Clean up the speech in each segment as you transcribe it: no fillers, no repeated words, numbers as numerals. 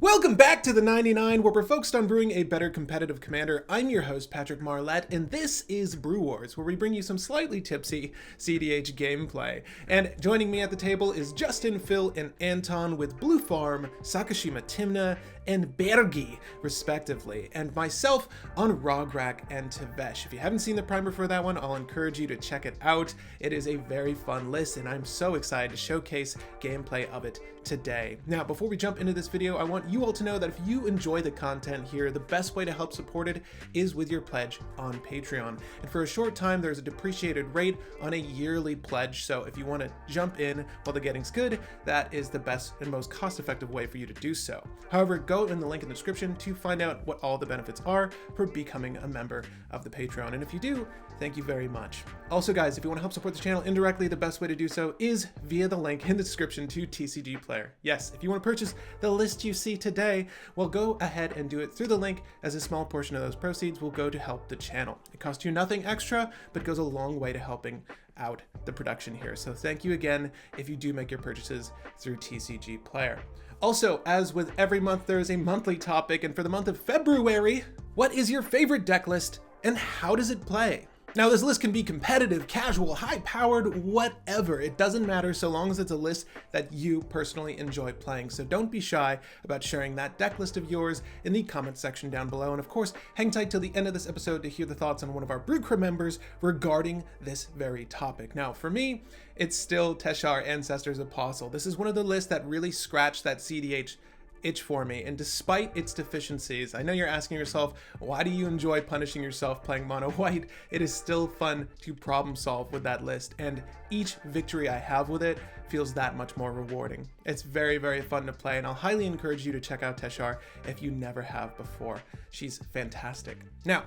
Welcome back to the 99, where we're focused on brewing a better competitive commander. I'm your host, Patrick Marlette, and this is Brew Wars, where we bring you some slightly tipsy cEDH gameplay. And joining me at the table is Justin, Phil, and Anton with Blue Farm, Sakashima, Tymna, and Birgi, respectively, and myself on Rograkh and Tevesh. If you haven't seen the primer for that one, I'll encourage you to check it out. It is a very fun list, and I'm so excited to showcase gameplay of it today. Now, before we jump into this video, I want you all to know that if you enjoy the content here, the best way to help support it is with your pledge on Patreon. And for a short time, there's a depreciated rate on a yearly pledge, so if you want to jump in while the getting's good, that is the best and most cost-effective way for you to do so. However, go in the link in the description to find out what all the benefits are for becoming a member of the Patreon. And if you do, thank you very much. Also, guys, if you want to help support the channel indirectly, the best way to do so is via the link in the description to TCG Player. Yes, if you want to purchase the list you see today, well, go ahead and do it through the link, as a small portion of those proceeds will go to help the channel. It costs you nothing extra, but goes a long way to helping out the production here. So thank you again if you do make your purchases through TCG Player. Also, as with every month, there is a monthly topic, and for the month of February, what is your favorite deck list and how does it play? Now, this list can be competitive, casual, high-powered, whatever. It doesn't matter so long as it's a list that you personally enjoy playing. So don't be shy about sharing that deck list of yours in the comment section down below. And of course, hang tight till the end of this episode to hear the thoughts on one of our Brew Crew members regarding this very topic. Now, for me, it's still Teshar Ancestors Apostle. This is one of the lists that really scratched that cEDH itch for me, and despite its deficiencies, I know you're asking yourself, why do you enjoy punishing yourself playing mono white? It is still fun to problem solve with that list, and each victory I have with it feels that much more rewarding. It's very, very fun to play, and I'll highly encourage you to check out Teshar if you never have before. She's fantastic. Now,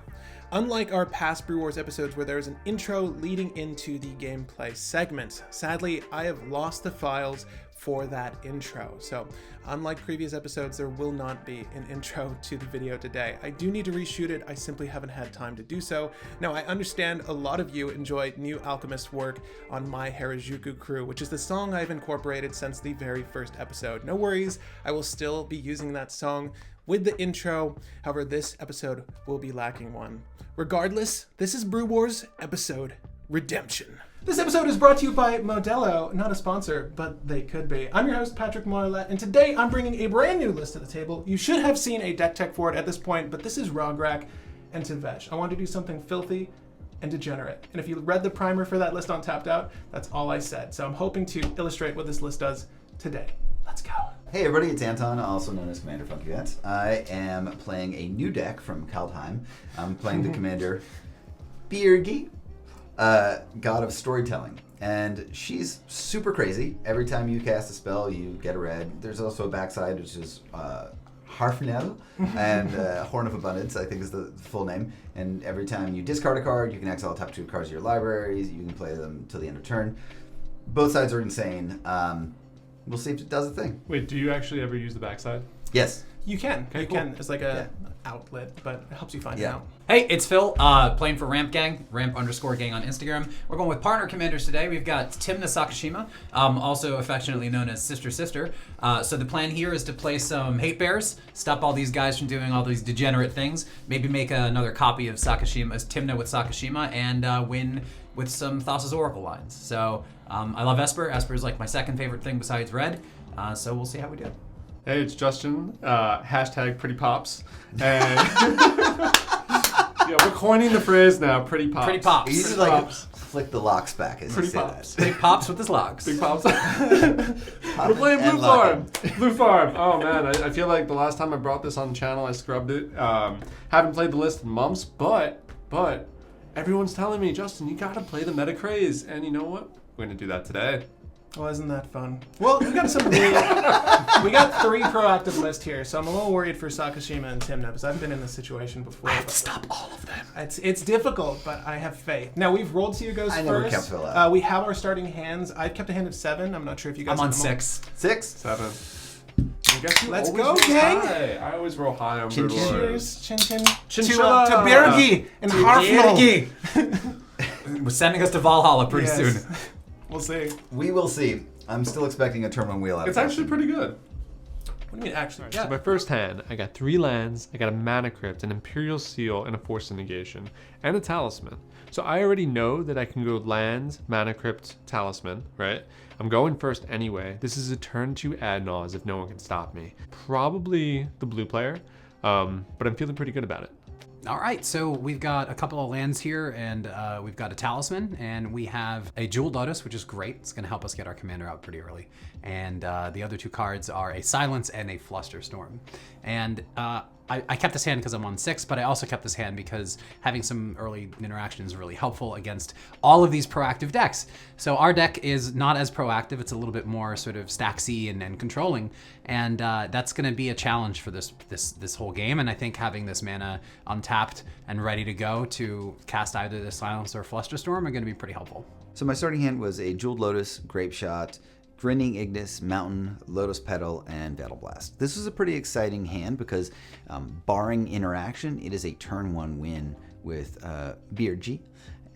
unlike our past Brew Wars episodes where there's an intro leading into the gameplay segments, sadly, I have lost the files for that intro. So unlike previous episodes, there will not be an intro to the video today. I do need to reshoot it. I simply haven't had time to do so. Now, I understand a lot of you enjoy New Alchemist's work on My Harajuku Crew, which is the song I've incorporated since the very first episode. No worries, I will still be using that song with the intro. However, this episode will be lacking one. Regardless, this is Brew Wars episode Redemption. This episode is brought to you by Modelo, not a sponsor, but they could be. I'm your host, Patrick Marlette, and today I'm bringing a brand new list to the table. You should have seen a deck tech for it at this point, but this is Rograkh and Tevesh. I want to do something filthy and degenerate. And if you read the primer for that list on Tapped Out, that's all I said. So I'm hoping to illustrate what this list does today. Let's go. Hey everybody, it's Anton, also known as Commander Funky Vance. I am playing a new deck from Kaldheim. I'm playing the commander Birgi, God of Storytelling, and she's super crazy. Every time you cast a spell, you get a red. There's also a backside, which is Harfnell, and Horn of Abundance, I think is the full name. And every time you discard a card, you can exile top 2 cards of your libraries. You can play them till the end of turn. Both sides are insane. We'll see if it does a thing. Wait, do you actually ever use the backside? Yes. You can. Okay, you cool. can. It's like a outlet, but it helps you find it out. Hey, it's Phil, playing for Ramp Gang, Ramp_gang on Instagram. We're going with partner commanders today. We've got Tymna Sakashima, also affectionately known as Sister Sister. So the plan here is to play some hate bears, stop all these guys from doing all these degenerate things, maybe make another copy of Sakashima's Tymna with Sakashima, and win with some Thassa's Oracle lines. So I love Esper. Esper is like my second favorite thing besides red. So we'll see how we do. Hey, it's Justin, hashtag Pretty Pops. And yeah, we're coining the phrase now, Pretty Pops. Pretty Pops. You just like flick the locks back as Pretty you say Pops. Big Pops with his logs. Big Pops. We're playing Blue Farm. Blue Farm. Oh man, I feel like the last time I brought this on the channel, I scrubbed it. Haven't played the list in months, but everyone's telling me, Justin, you gotta play the Meta Craze. And you know what? We're gonna do that today. Well, isn't that fun? Well, we got some. We got 3 proactive lists here, so I'm a little worried for Sakashima and Tymna because I've been in this situation before. I have to stop all of them. It's difficult, but I have faith. Now we've rolled to you guys I first. never kept Phil out. We have our starting hands. I've kept a hand of 7. I'm not sure if you guys. I'm on have them all. 6. 6? 7. I guess you Let's always go, roll gang. high. I always roll high on Chin Brew chin. Wars. Cheers, chin Chinchilla. to Birgi and Harfnell. Birgi. We're sending us to Valhalla pretty soon. We'll see. We will see. I'm still expecting a turn 1 wheel out of It's actually pretty good. What do you mean actually? So my first hand, I got 3 lands, I got a Mana Crypt, an Imperial Seal, and a Force of Negation, and a Talisman. So I already know that I can go lands, Mana Crypt, Talisman, right? I'm going first anyway. This is a turn 2 ad nause if no one can stop me. Probably the blue player, but I'm feeling pretty good about it. All right, so we've got a couple of lands here, and we've got a Talisman, and we have a Jeweled Lotus, which is great. It's going to help us get our commander out pretty early. And the other 2 cards are a Silence and a Flusterstorm. And I kept this hand because I'm on 6, but I also kept this hand because having some early interaction is really helpful against all of these proactive decks. So our deck is not as proactive. It's a little bit more sort of stacksy and controlling, and that's going to be a challenge for this whole game. And I think having this mana untapped and ready to go to cast either the Silence or Flusterstorm are going to be pretty helpful. So my starting hand was a Jeweled Lotus, Grape Shot, Grinning Ignis, Mountain, Lotus Petal, and Battle Blast. This is a pretty exciting hand because, barring interaction, it is a turn 1 win with Birgi,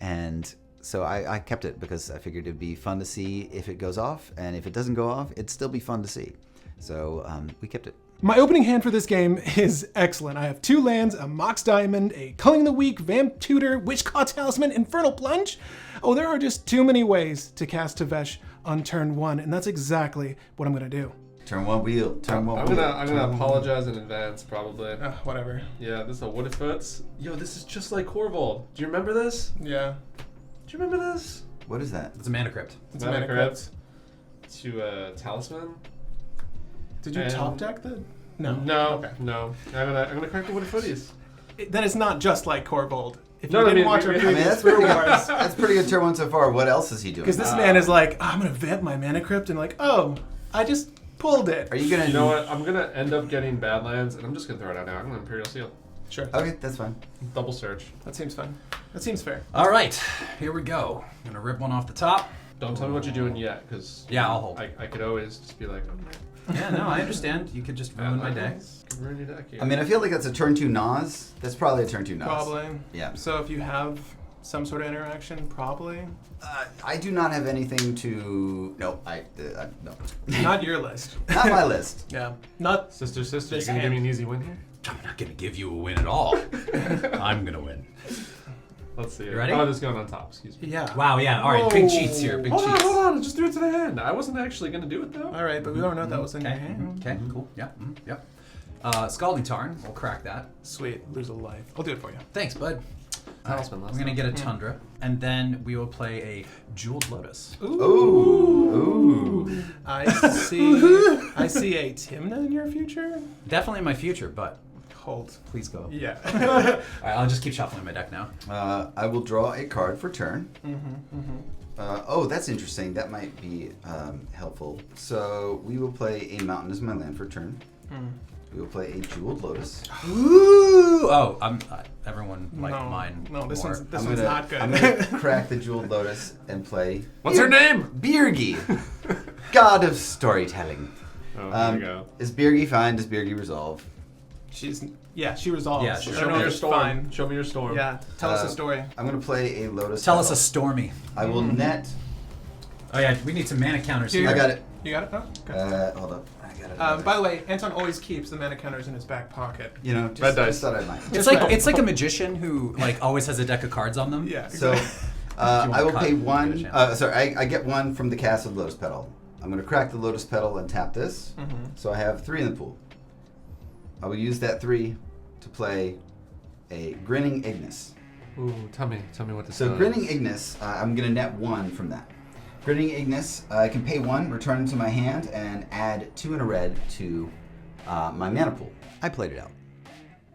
and so I kept it because I figured it'd be fun to see if it goes off, and if it doesn't go off, it'd still be fun to see. So we kept it. My opening hand for this game is excellent. I have 2 lands, a Mox Diamond, a Culling the Weak, Vamp Tutor, Witchclaw Talisman, Infernal Plunge. Oh, there are just too many ways to cast Tevesh on turn 1, and that's exactly what I'm gonna do. Turn 1 wheel, turn 1 wheel. I'm gonna apologize in advance, probably. Whatever. Yeah, this is a what if it's. Yo, this is just like Corvold. Do you remember this? Yeah. Do you remember this? What is that? It's a Mana Crypt. It's a Mana Crypt. To Talisman. Did you top deck the? No. No. Okay. No. I'm gonna crack the what if footies. Then it's not just like Corvold. If No, you I didn't mean, watch our I mean, previous that's Brew pretty Wars, That's pretty good turn 1 so far. What else is he doing? because this man is like, oh, I'm gonna vamp my Mana Crypt, and like, oh, I just pulled it. Are you gonna? You know what? I'm gonna end up getting Badlands, and I'm just gonna throw it out now. I'm gonna Imperial Seal. Sure. Okay, that's fine. Double search. That seems fun. That seems fair. All right, here we go. I'm gonna rip one off the top. Don't tell me what you're doing yet, because Yeah, I'll hold. I could always just be like, oh, Yeah, no, I understand. You could just ruin my day. Ruin your deck here. I mean, I feel like that's a turn 2 Nas. That's probably a turn 2 Nas. Probably. Yeah. So if you have some sort of interaction, probably. I do not have anything to. No, no. Not your list. Not my list. Yeah. Not. Sister, you This gonna give me hand. an easy win here? I'm not gonna give you a win at all. I'm gonna win. Let's see. You ready? Oh, this is going on top. Excuse me. Yeah. Wow, yeah. All right, big cheats here. Big Hold cheats. on. I just threw it to the hand. I wasn't actually gonna do it though. All right, but we don't know if that was in your Okay. hand. Okay. Cool. Yeah. Yep. Scalding Tarn. We'll crack that. Sweet. Lose a life. I'll do it for you. Thanks, bud. Talisman I'm last gonna time. get a Tundra, and then we will play a Jeweled Lotus. Ooh. I see. I see a Tymna in your future. Definitely in my future, but Hold. please go. Yeah. All right, I'll just keep shuffling my deck now. I will draw a card for turn. Oh, that's interesting. That might be helpful. So we will play a Mountain as my land for turn. We will play a Jeweled Lotus. Ooh! Oh, everyone liked No. mine. No, this more. one's I'm one's gonna- not good. I'm gonna crack the Jeweled Lotus and play. What's her name? Birgi, God of Storytelling. Oh, there we go. Is Birgi fine? Does Birgi resolve? She resolves. Yeah, sure. I Show don't me know your if it's storm. fine. Show me your storm. Yeah. Tell us a story. I'm gonna play a Lotus. Tell us Petal. a Stormy. I will net. Oh yeah, we need some mana counters Here. here. I got it. You got it? Oh, okay. Hold up. I got it. By the way, Anton always keeps the mana counters in his back pocket. You know, just, Red dice. just thought I might. It's like a magician who like always has a deck of cards on them. Yeah. So, exactly. I will cut, pay you get a one. chance. I get one from the cast of Lotus Petal. I'm going to crack the Lotus Petal and tap this. So I have 3 in the pool. I will use that 3 to play a Grinning Ignis. Ooh, tell me what this So does. Grinning Ignis, I'm going to net 1 from that. Grinning Ignis, I can pay 1, return it to my hand, and add 2 in a red to my mana pool. I played it out.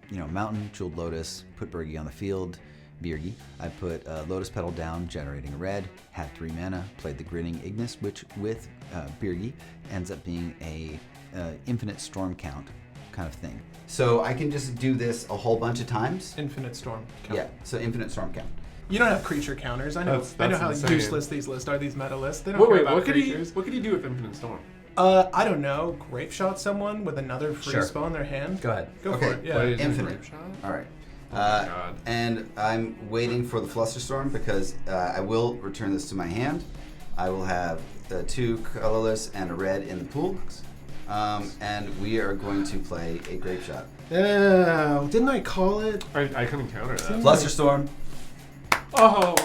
You know, Mountain, Jeweled Lotus, put Birgi on the field, Birgi. I put Lotus Petal down, generating a red, had 3 mana, played the Grinning Ignis, which with Birgi ends up being a infinite storm count kind of thing. So I can just do this a whole bunch of times. Infinite Storm. Count. Yeah, so infinite storm count. You don't have creature counters. I know. That's I know how insane. useless these lists are. These meta lists. They don't care Wait, about what could creatures. he do with Infinite Storm? I don't know. Grape shot someone with another free Sure. spell in their hand. Go ahead. Go Okay, for it. Yeah. What is it, Infinite. Grape Shot? All right. Oh my God. And I'm waiting for the Flusterstorm because I will return this to my hand. I will have 2 colorless and a red in the pool. And we are going to play a grape shot. Oh, didn't I call it? I couldn't counter that. Flusterstorm. Oh.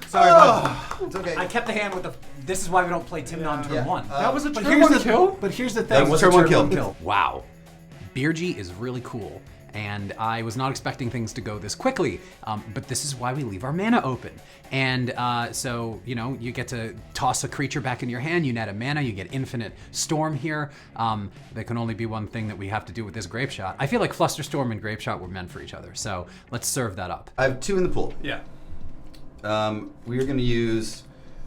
Sorry, bud. It's okay. I kept the hand with the. This is why we don't play Tymna on turn 1. That was a But turn here's one the kill? But here's the That thing. was a turn one kill. Wow. Birgi is really cool, and I was not expecting things to go this quickly, but this is why we leave our mana open. And so, you know, you get to toss a creature back in your hand, you net a mana, you get infinite storm here. There can only be one thing that we have to do with this grape shot. I feel like Flusterstorm and grape shot were meant for each other, so let's serve that up. I have 2 in the pool. Yeah. We are going to use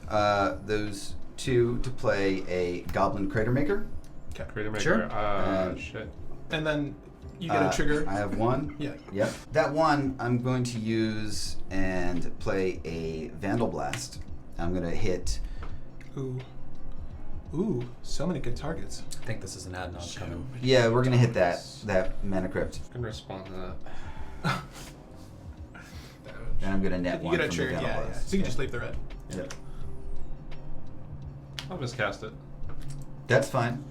those 2 to play a Goblin Crater Maker. Okay. Creator maker. Sure. Shit. And then you get a trigger. I have 1. Yeah. Yep. That 1 I'm going to use and play a Vandal Blast. I'm going to hit. Ooh, so many good targets. I think this is an ad nod coming. Yeah, we're going to hit that Mana Crypt. I'm gonna respond to that. And I'm going to net You 1 get a from trigger, the Vandal yeah. Blast. So you can just leave the red. Yep. I'll just cast it. That's fine.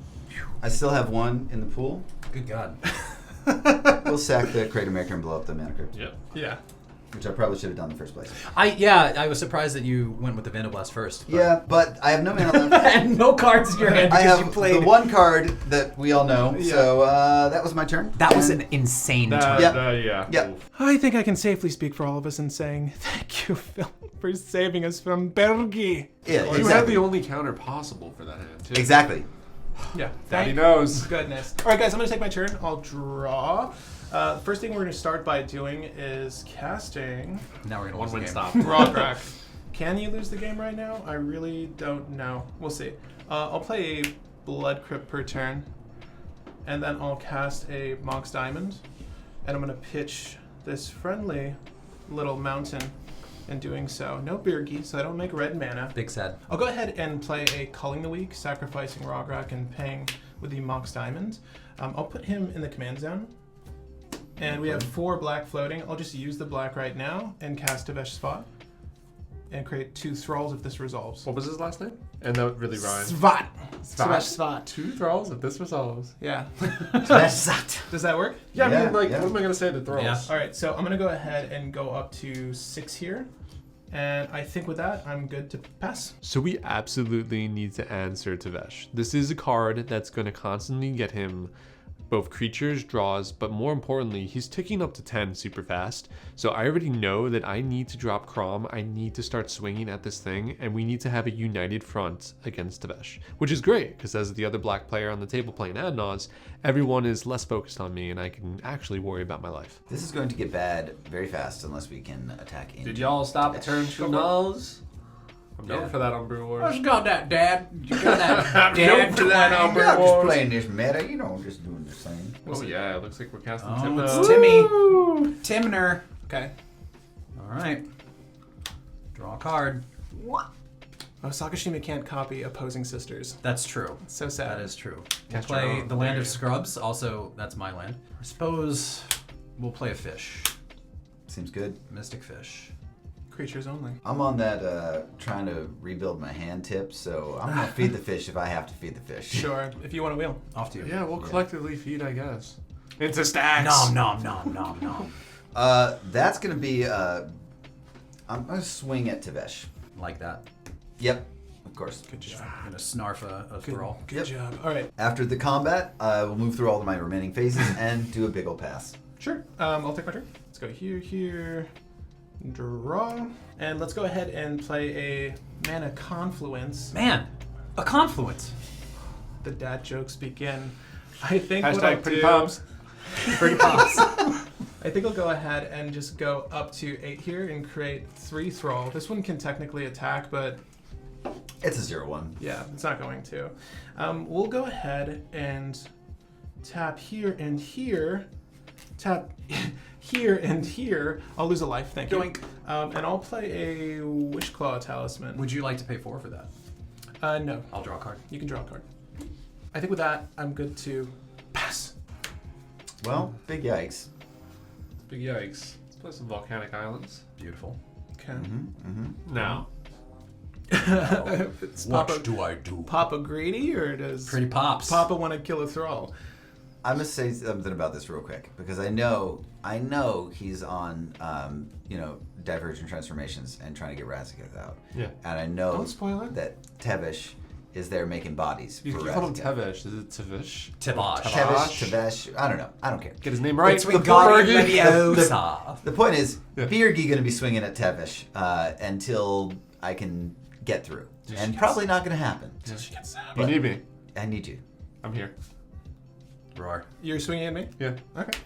I still have 1 in the pool. Good God. We'll sack the Crater Maker and blow up the Mana Crypt. Yep. Yeah. Which I probably should have done in the first place. I was surprised that you went with the Vandal Blast first. Yeah, but I have no mana left. And no cards in your hand I because have you played. the 1 card that we all know, Yeah. so that was my turn. That was And an insane That, turn. Yep. yeah. Yep. Oof. I think I can safely speak for all of us in saying thank you, Phil, for saving us from Birgi. Yeah, You had exactly. the only counter possible for that hand, too. Exactly. Yeah. Daddy Thank knows. goodness. All right, guys, I'm going to take my turn. I'll draw. First thing we're going to start by doing is casting Now we're gonna One lose the win game. stop. Rograkh. Can you lose the game right now? I really don't know. We'll see. I'll play a Blood Crypt per turn, and then I'll cast a Monk's Diamond, and I'm going to pitch this friendly little mountain in doing so. No Birgi, so I don't make red mana. Big sad. I'll go ahead and play a Culling the Weak, sacrificing Rograkh and paying with the Monk's Diamond. I'll put him in the command zone. And we have 4 black floating. I'll just use the black right now and cast Tevesh Spot. And create 2 thralls if this resolves. What was his last name? And that really rhymed. Svat! Svat? Tevesh Svat. 2 thralls if this resolves. Yeah. That's that. Does that work? Yeah, I Yeah, mean, like, yeah. what am I gonna say to thralls? Yeah. Alright, so I'm going to go ahead and go up to 6 here. And I think with that, I'm good to pass. So we absolutely need to answer Tevesh. This is a card that's going to constantly get him both creatures, draws, but more importantly, he's ticking up to 10 super fast. So I already know that I need to drop Crom, I need to start swinging at this thing, and we need to have a united front against Tevesh. Which is great, because as the other black player on the table playing Adnaz, everyone is less focused on me, and I can actually worry about my life. This is going to get bad very fast unless we can attack in. Did y'all stop the turn 2 nulls? I'm Yeah. known for that on Brew Wars. got that, Dad. You got that, Dad, for that on I'm Brew just Wars. playing this meta, you know, just doing the same. Oh yeah, it looks like we're casting Oh, Tymna. it's Timmy. Tymner. Okay. All right. Draw a card. Oh, Sakashima can't copy opposing sisters. That's true. It's so sad. That is true. We'll Cast your play own. the Land There of you go. Scrubs. Also, that's my land. I suppose we'll play a fish. Seems good. Mystic fish. Creatures only. I'm on that trying to rebuild my hand tip, so I'm gonna feed the fish if I have to feed the fish. Sure, if you want to wheel. Off to you. Yeah, we'll collectively feed, I guess. Into stacks. Nom. That's gonna be I'm gonna swing at Tevesh. Like that. Yep, of course. Good job. I'm gonna snarf a thrall. Good job. All right. After the combat, we'll move through all of my remaining phases and do a big ol' pass. Sure. I'll take my turn. Let's go here, draw, and let's go ahead and play a Mana Confluence. Man, a confluence. The dad jokes begin. I think what I'll Hashtag pretty do, pumps. Pretty pops. I think I'll go ahead and just go up to 8 here and create 3 thrall. This one can technically attack, but It's a 0/1. yeah, it's not going to. We'll go ahead and tap here and here. Tap here and here. I'll lose a life, thank you. Doink. And I'll play a Wishclaw Talisman. Would you like to pay 4 for that? No, I'll draw a card. you can draw a card. I think with that, I'm good to pass. Well, big yikes. Big yikes. Let's play some volcanic islands. Beautiful. Okay. Now, It's Papa, do I do? Papa greedy, or does Pretty pops. Papa want to kill a thrall? I must say something about this real quick because I know he's on Divergent Transformations and trying to get Razaketh out. Yeah. And I know Don't spoil it. that Tevesh is there making bodies You for call him Razaketh. Tevesh. Is it Tevesh? Tevesh. Tevesh. I don't know. I don't care. Get his name right. Between God and Birgi. Leviosa. The point is, Yeah. Birgi going to be swinging at Tevesh until I can get through, and probably not going to happen. She gets zapped. You need me. I need you. I'm here. Roar. You're swinging at me? Yeah. Okay.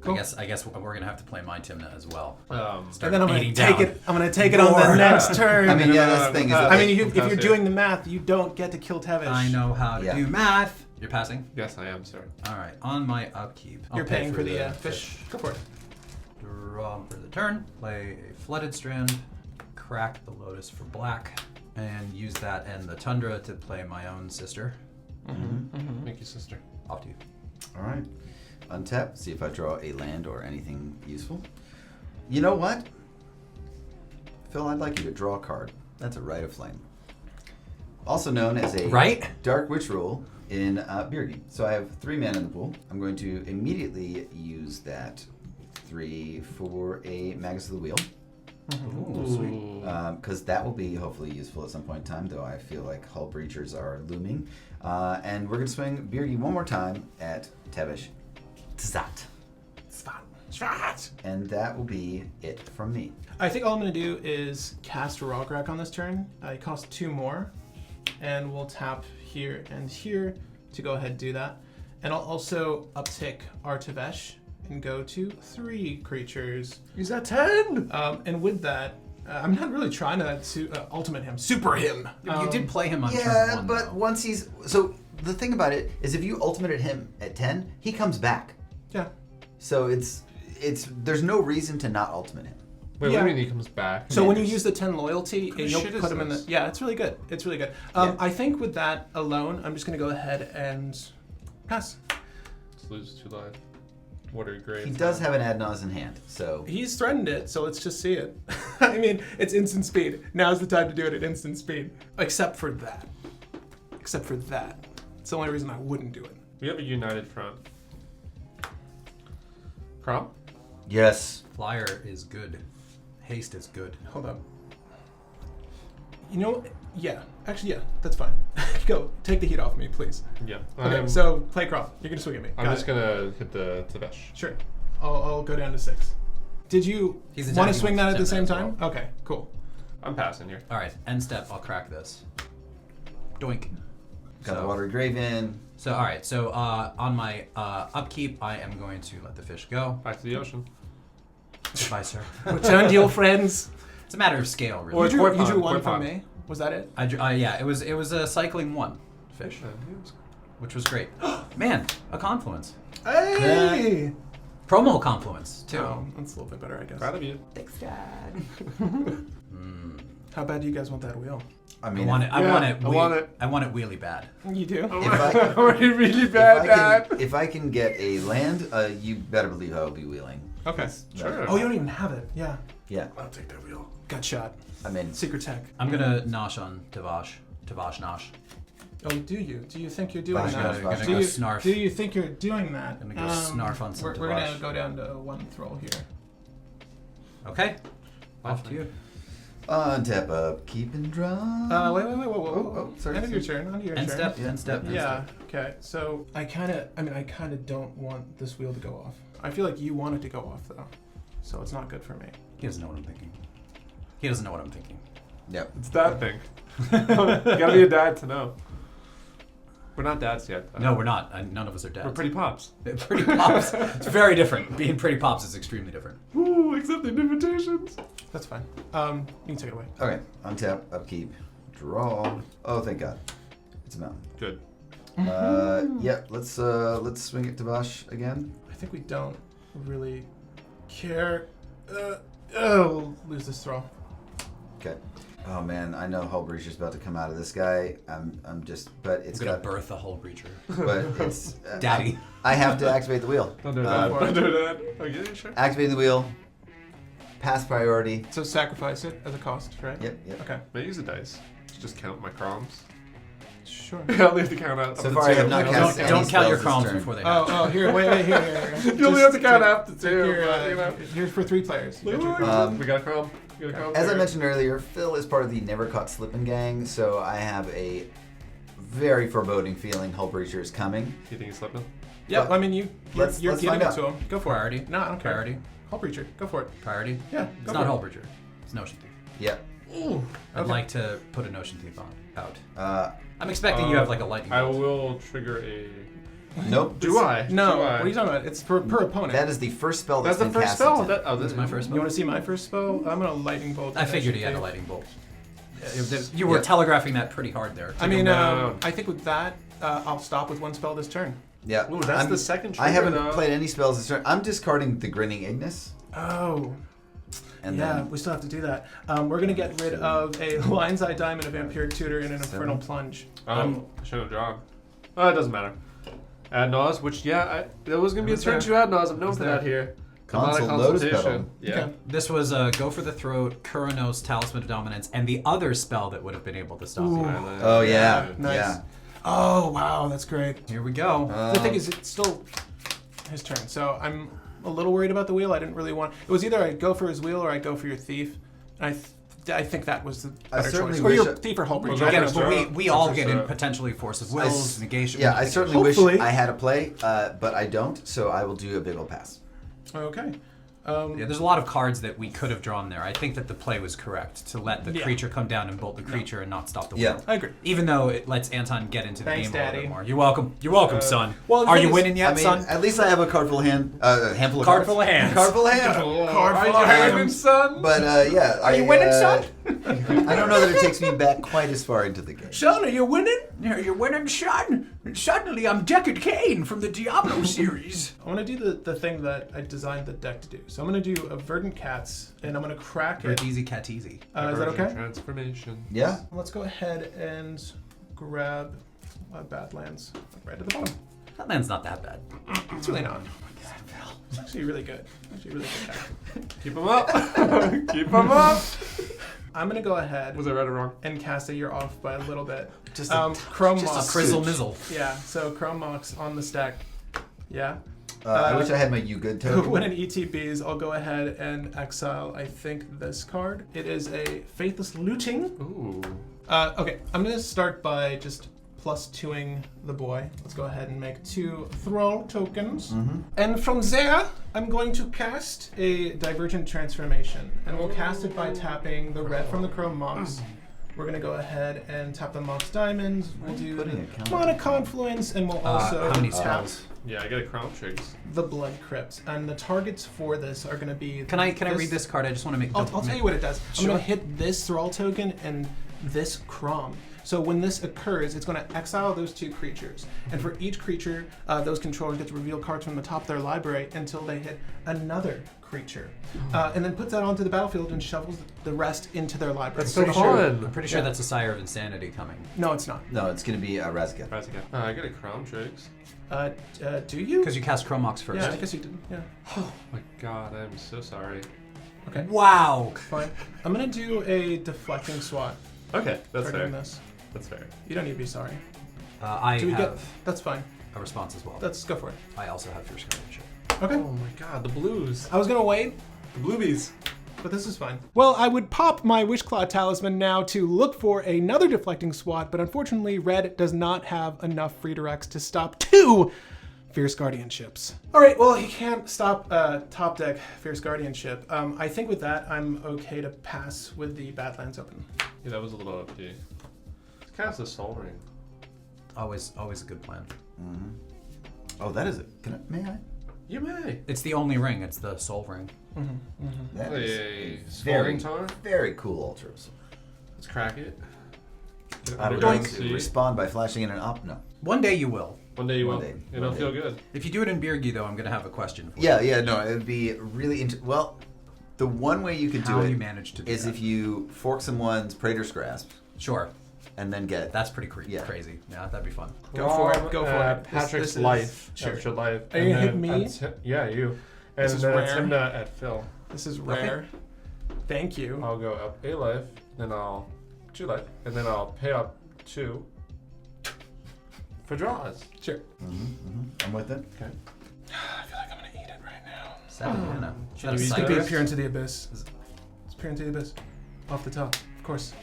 Cool. I guess we're gonna have to play my Tymna as well. And then I'm gonna beating take down. it. I'm gonna take it on the next turn. I mean, yeah, that's the thing. Is that I mean, like- if you're doing the math, you don't get to kill Tevesh. I know how to Yeah. do math. You're passing. Yes, I am, sir. All right. On my upkeep, I'll You're pay paying for the fish. Go for it. Draw for the turn. Play a flooded strand. Crack the lotus for black, and use that and the tundra to play my own sister. Thank you, sister. Off to you. All right. Untap. See if I draw a land or anything useful. You know what? Phil, I'd like you to draw a card. That's a Rite of Flame. Also known as a Right? Dark Witch rule in Birgi. So I have 3 mana in the pool. I'm going to immediately use that 3 for a Magus of the Wheel. Ooh, sweet. Because that will be hopefully useful at some point in time, though I feel like Hull Breachers are looming. And we're going to swing Birgi one more time at Tevesh. Tzat. Shvat. And that will be it from me. I think all I'm gonna do is cast Rograkh on this turn. It costs 2 more, and we'll tap here and here to go ahead and do that. And I'll also uptick our Tevesh and go to 3 creatures. He's at 10! And with that, I'm not really trying to ultimate him, super him. You did play him on turn Yeah, 1, but though. once he's... So the thing about it is if you ultimated him at 10, he comes back. Yeah. So it's there's no reason to not ultimate him. Wait, Yeah. what do you mean he comes back? So when you use the 10 loyalty, What and shit you'll is put him in the... this? Yeah, it's really good. It's really good. Yeah. I think with that alone, I'm just gonna go ahead and pass. Just lose 2 life. What are great. He does have an Adnaz in hand, so... He's threatened it, so let's just see it. I mean, it's instant speed. Now's the time to do it at instant speed. Except for that. Except for that. It's the only reason I wouldn't do it. We have a united front. Crop? Yes. Flyer is good. Haste is good. Hold up. You know, yeah. Actually, yeah, that's fine. Go, take the heat off me, please. Yeah. Okay, so play crop. You're gonna swing at me. I'm Got just it. gonna hit the Tevesh. Sure. I'll go down to 6. Did you He's want to attacking swing with that at the Tymna same as time? Okay, cool. I'm passing here. All right. End step. I'll crack this. Doink. Got the So- Watery Grave in. So all right. So on my upkeep, I am going to let the fish go. Back to the ocean. Goodbye, sir. Return to your friends. It's a matter of scale, really. Or- You drew, Koi you drew pond, one koi from pond. me. Was that it? I drew, yeah, it was a cycling 1 fish, which was great. Man, a confluence. Hey! Promo confluence too. Oh, that's a little bit better, I guess. Proud of you. Thanks, Dad. How bad do you guys want that wheel? I I mean, want it. I Yeah, want it. I want it. I want it really bad. You do? if I, We're really bad, Dad. if I can get a land, you better believe I will be wheeling. Okay. Sure. Oh, you don't even have it. Yeah. Yeah. I'll take that wheel. Got shot. I mean, Secret tech. I'm gonna nosh on Tevesh. Tevesh nosh. Oh, do you? Do you think you're doing Bash, that? bash, bash. Do Gonna you, go snarf. do you think you're doing that? Gonna go snarf on some We're gonna Tevesh. go down to 1 throw here. Okay. Off to you. untap up, keep and draw. Wait, whoa. Oh, sorry. End of your turn. End of your End turn. step. Yeah. End step. End Yeah. step. Okay. So I kind of don't want this wheel to go off. I feel like you want it to go off though, so it's not good for me. He doesn't know what I'm thinking. He doesn't know what I'm thinking. Yep. It's dad thing. You gotta be a dad to know. We're not dads yet. though. No, we're not. None of us are dads. We're pretty pops. Pretty pops. It's very different. Being pretty pops is extremely different. Woo, accepting invitations. That's fine. You can take it away. Okay. Untap, upkeep, draw. Oh, thank God. It's a mountain. Good. Yeah. Let's swing it to Bosch again. I think we don't really care. We'll lose this throw. Okay. Oh man, I know Hull Breacher's about to come out of this guy. I'm just, but it's I'm gonna got, birth a whole breacher. but it's Daddy. I have to activate the wheel. Don't do that. for Don't it. do that. Okay, sure. Activate the wheel. Pass priority. So sacrifice it as a cost, right? Yep. Yep. Okay. May use the dice. just count my croms. Sure. I'll leave the count out. So up far, to I two. have not cast any Don't count your spells this crowns turn. before they hatch. Oh, here, wait, here. You only have to count up to two. Here, you know. here's for 3 players. You got your crown. We got a crom. We got a crom. As I mentioned earlier, Phil is part of the Never Caught Slippin' gang, so I have a very foreboding feeling Hull Breacher is coming. You think he's slipping? Yeah, But I mean, you're let's giving find it out. to him. Go for Priority. it. No, I don't care. Priority. Hull Breacher, go for it. Priority. Yeah, It's go not for Hull it. Breacher. It's Notion Thief. Yep. I'd Okay. like to put a Notion Thief out. I'm expecting Uh, you have like a lightning I bolt. will trigger a. Nope. Do I? No, Do I? what are you talking about? It's per opponent. That is the first spell That's that's the been first casted. spell. That, That's my first You spell. want to see my first spell? I'm gonna lightning bolt. I the figured he Notion had a Thief. lightning bolt. You were Yeah. telegraphing that pretty hard there. I mean, down. I think with that, I'll stop with 1 spell this turn. Yeah. Ooh, that's the second I trigger, haven't though. played any spells this turn. I'm discarding the Grinning Ignis. Oh. And yeah, then we still have to do that. We're gonna get rid of a Lion's Eye Diamond, a Vampiric Tutor, and an Infernal Plunge. I should have drawn. Oh, it doesn't matter. Ad Naus, which, there was going to be a turn 2 Ad Naus. I'm known for that here. Console Demonic Lotus Consultation. Petal. Yeah. Okay. This was Go for the Throat, Kuranos, Talisman of Dominance, and the other spell that would have been able to stop Ooh. you. Oh yeah. Nice. Yeah. Oh wow, that's great. Here we go. The thing is, it's still his turn, so I'm a little worried about the wheel. I didn't really want. It was either I'd go for his wheel or I'd go for your thief. And I think that was the I better certainly choice. Or wish your I- thief or Hull Breacher. Well, I Again, don't know. but we all That's get in right. potentially Force of I Wills, s- Negation. Yeah, I certainly Hopefully. wish I had a play, but I don't, so I will do a big old pass. Okay. Yeah, there's a lot of cards that we could have drawn there. I think that the play was correct to let the Yeah. creature come down and bolt the creature and not stop the Yeah. wheel. I agree. Even though it lets Anton get into the Thanks, game a little Daddy. bit more. You're welcome. You're welcome, son. well, the Are thing you is- winning yet, I mean, son? at least I have a card full of hand, handful of Card cards. full of hands. Card full of hand. Card Are full you of winning, hands. son? But yeah, Are you winning, son? I don't know that it takes me back quite as far into the game. Sean, are you winning? Yeah, you're winning, son. Suddenly, I'm Deckard Cain from the Diablo series. I want to do the thing that I designed the deck to do. So I'm going to do a Verdant Cats, and I'm going to crack it. Easy cat easy. Is that okay? Transformation. Yeah. Let's go ahead and grab Badlands right at the bottom. That land's not that bad. It's really not. It's actually really good. Actually really good deck. Keep them up. Keep them up. I'm going to go ahead Was I right or wrong? and cast a year off by a little bit. Just Chrome Just Mox. a frizzle mizzle. Yeah, so Chrome Mox on the stack. Yeah. I wish I had my You Good token. When an ETBs, I'll go ahead and exile, I think, this card. It is a Faithless Looting. Ooh. Okay, I'm going to start by just plus 2ing the boy. Let's go ahead and make 2 Thrall tokens. And from there, I'm going to cast a Divergent Transformation. And we'll cast it by tapping the red from the Chrome Mox. We're going to go ahead and tap the Mox Diamonds. We'll do putting a counter? Mana Confluence, and we'll also how many tap spells? Yeah, I got a crown tricks. the Blood Crypt. And the targets for this are going to be... Can I read this card? I just want to make. I'll tell you what it does. I'm Sure. going to hit this Thrall token and this Crom. So when this occurs, it's going to exile those 2 creatures. And for each creature, those controllers get to reveal cards from the top of their library until they hit another creature. And then puts that onto the battlefield and shovels the rest into their library. That's so Pretty sure- fun. I'm pretty sure Yeah. that's a Sire of Insanity coming. No, it's not. No, it's going to be Razgat. Right again. I got a crown tricks. Do you? Because you cast Chromox first. Yeah, I guess you did. Yeah. Oh my god, I'm so sorry. Okay, Wow. fine. I'm going to do a Deflecting Swat. Okay, that's Targeting fair. this. That's fair. You don't need to be sorry. I Do we have get... That's fine. a response as well. Let's go for it. I also have Fierce Guardianship. Okay. Oh my god, the blues. I was going to wait, The bluebies. but this is fine. Well, I would pop my Wishclaw Talisman now to look for another Deflecting Swat, but unfortunately, Red does not have enough free directs to stop 2 Fierce Guardianships. All right, well, he can't stop top deck Fierce Guardianship. I think with that, I'm okay to pass with the Badlands open. Yeah, that was a little OP. Let's cast a Soul Ring. Always a good plan. Oh, that is it. May I? You may. It's the only ring. It's the Soul Ring. That Play is a very, Scalding Tar. very cool ultras. Let's crack it. I'm Doink. going to respond by flashing in an op. No. One day you will. One day you One will. day. It'll One feel day. good. If you do it in Birgi, though, I'm going to have a question for Yeah, you. yeah, no, it would be really well. The one way you could How do you it manage to do is that. if you fork someone's Praetor's Grasp Sure. and then get. That's pretty Yeah. crazy. Yeah, that'd be fun. Go for it, go for it. Patrick's This is- life. sure. Extra life. Are you gonna hit me? Yeah, you. And This is then rare. Tymna at Phil. This is rare. Thank you. I'll go up a life, then I'll 2 life, and then I'll pay up 2 for draws. Sure. I'm with it. Okay. I feel like I'm gonna eat it right now. 7 mana. Is that a you eat Could be Cypress? Peer into the Abyss. It's Peer into the Abyss. Off the top, of course.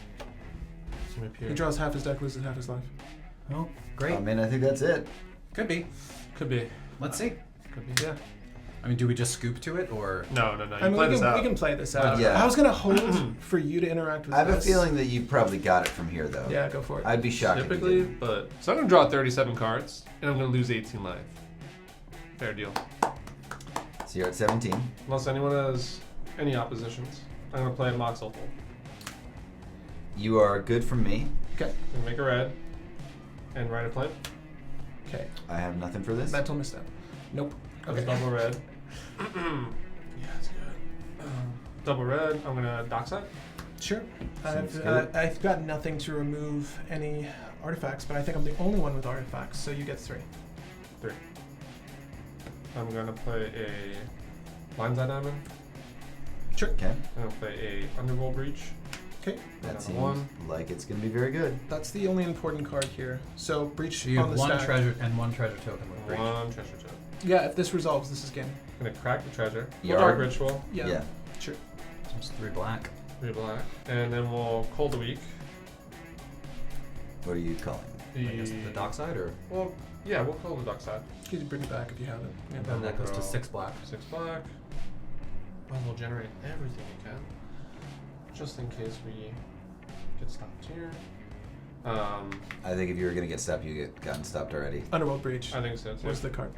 So my He peer. draws half his deck, loses half his life. Oh, great. I mean, I think that's it. Could be. Could be. Let's see. Could be. Yeah. I mean, do we just scoop to it or? No. You I mean, play this out. we can play this out. Yeah. I was gonna hold for you to interact with I have a us. feeling that you probably got it from here, though. Yeah, go for it. I'd be shocked if you Typically, didn't. but so I'm gonna draw 37 cards, and I'm gonna lose 18 life. Fair deal. So you're at 17. Unless anyone has any oppositions, I'm gonna play Mox Opal. You are good from me. Okay. I'm gonna make a red, and write a plane. Okay. I have nothing for this. Mental misstep. Nope. Okay. Double red. Yeah, that's good. Double red. I'm gonna dockside. Sure. Seems good. I've got nothing to remove any artifacts, but I think I'm the only one with artifacts, so you get 3. 3. I'm gonna play a Lion's Eye Diamond. Sure. Okay. I'm gonna play a Underworld Breach. Okay. That Another seems one. like it's going to be very good. That's the only important card here. So breach So you on have the one stack. treasure and one treasure token with breach. One treasure chest. Yeah, if this resolves, this is game. I'm gonna crack the treasure. Yard. Dark Ritual. Yeah. Sure. So it's 3 black. 3 black. And then we'll Cold the Week. What are you calling? I guess the dockside or? Well, yeah, we'll call the dockside. You can bring it back if you have it. Yeah. And And that goes to we'll 6 black. 6 black. Well, we'll generate everything we can. Just in case we get stopped here. I think if you were going to get stopped, you get gotten stopped already. Underworld breach. I think so too. Where's the card?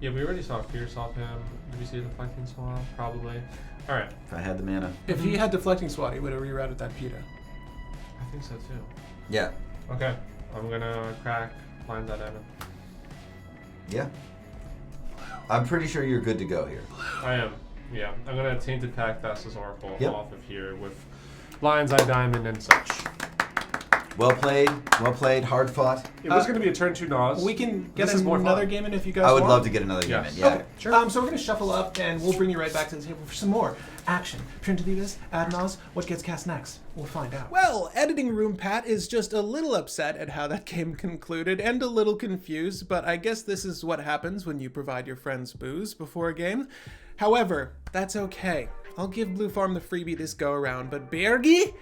Yeah, we already saw Fierce off him. Did we see the Deflecting Swirl? Probably. Alright, If I had the mana. If he had deflecting swat, he would have rerouted that PETA. I think so too. Yeah. Okay, I'm gonna crack Lion's Eye Diamond. Yeah. I'm pretty sure you're good to go here. I am. Yeah, I'm gonna Tainted Pact Thassa's Oracle Yep. off of here with Lion's Eye Diamond and such. Well played. Well played. Hard fought. It was gonna be a turn 2 Nas. We can get This is more another fun. game in if you guys I would want. love to get another game Yes. in. Yeah. Okay, sure. So we're going to shuffle up, and we'll bring you right back to the table for some more action. Print to this, Adnos, what gets cast next? We'll find out. Well, Editing Room Pat is just a little upset at how that game concluded, and a little confused, but I guess this is what happens when you provide your friends booze before a game. However, that's okay. I'll give Blue Farm the freebie this go-around, but Birgi?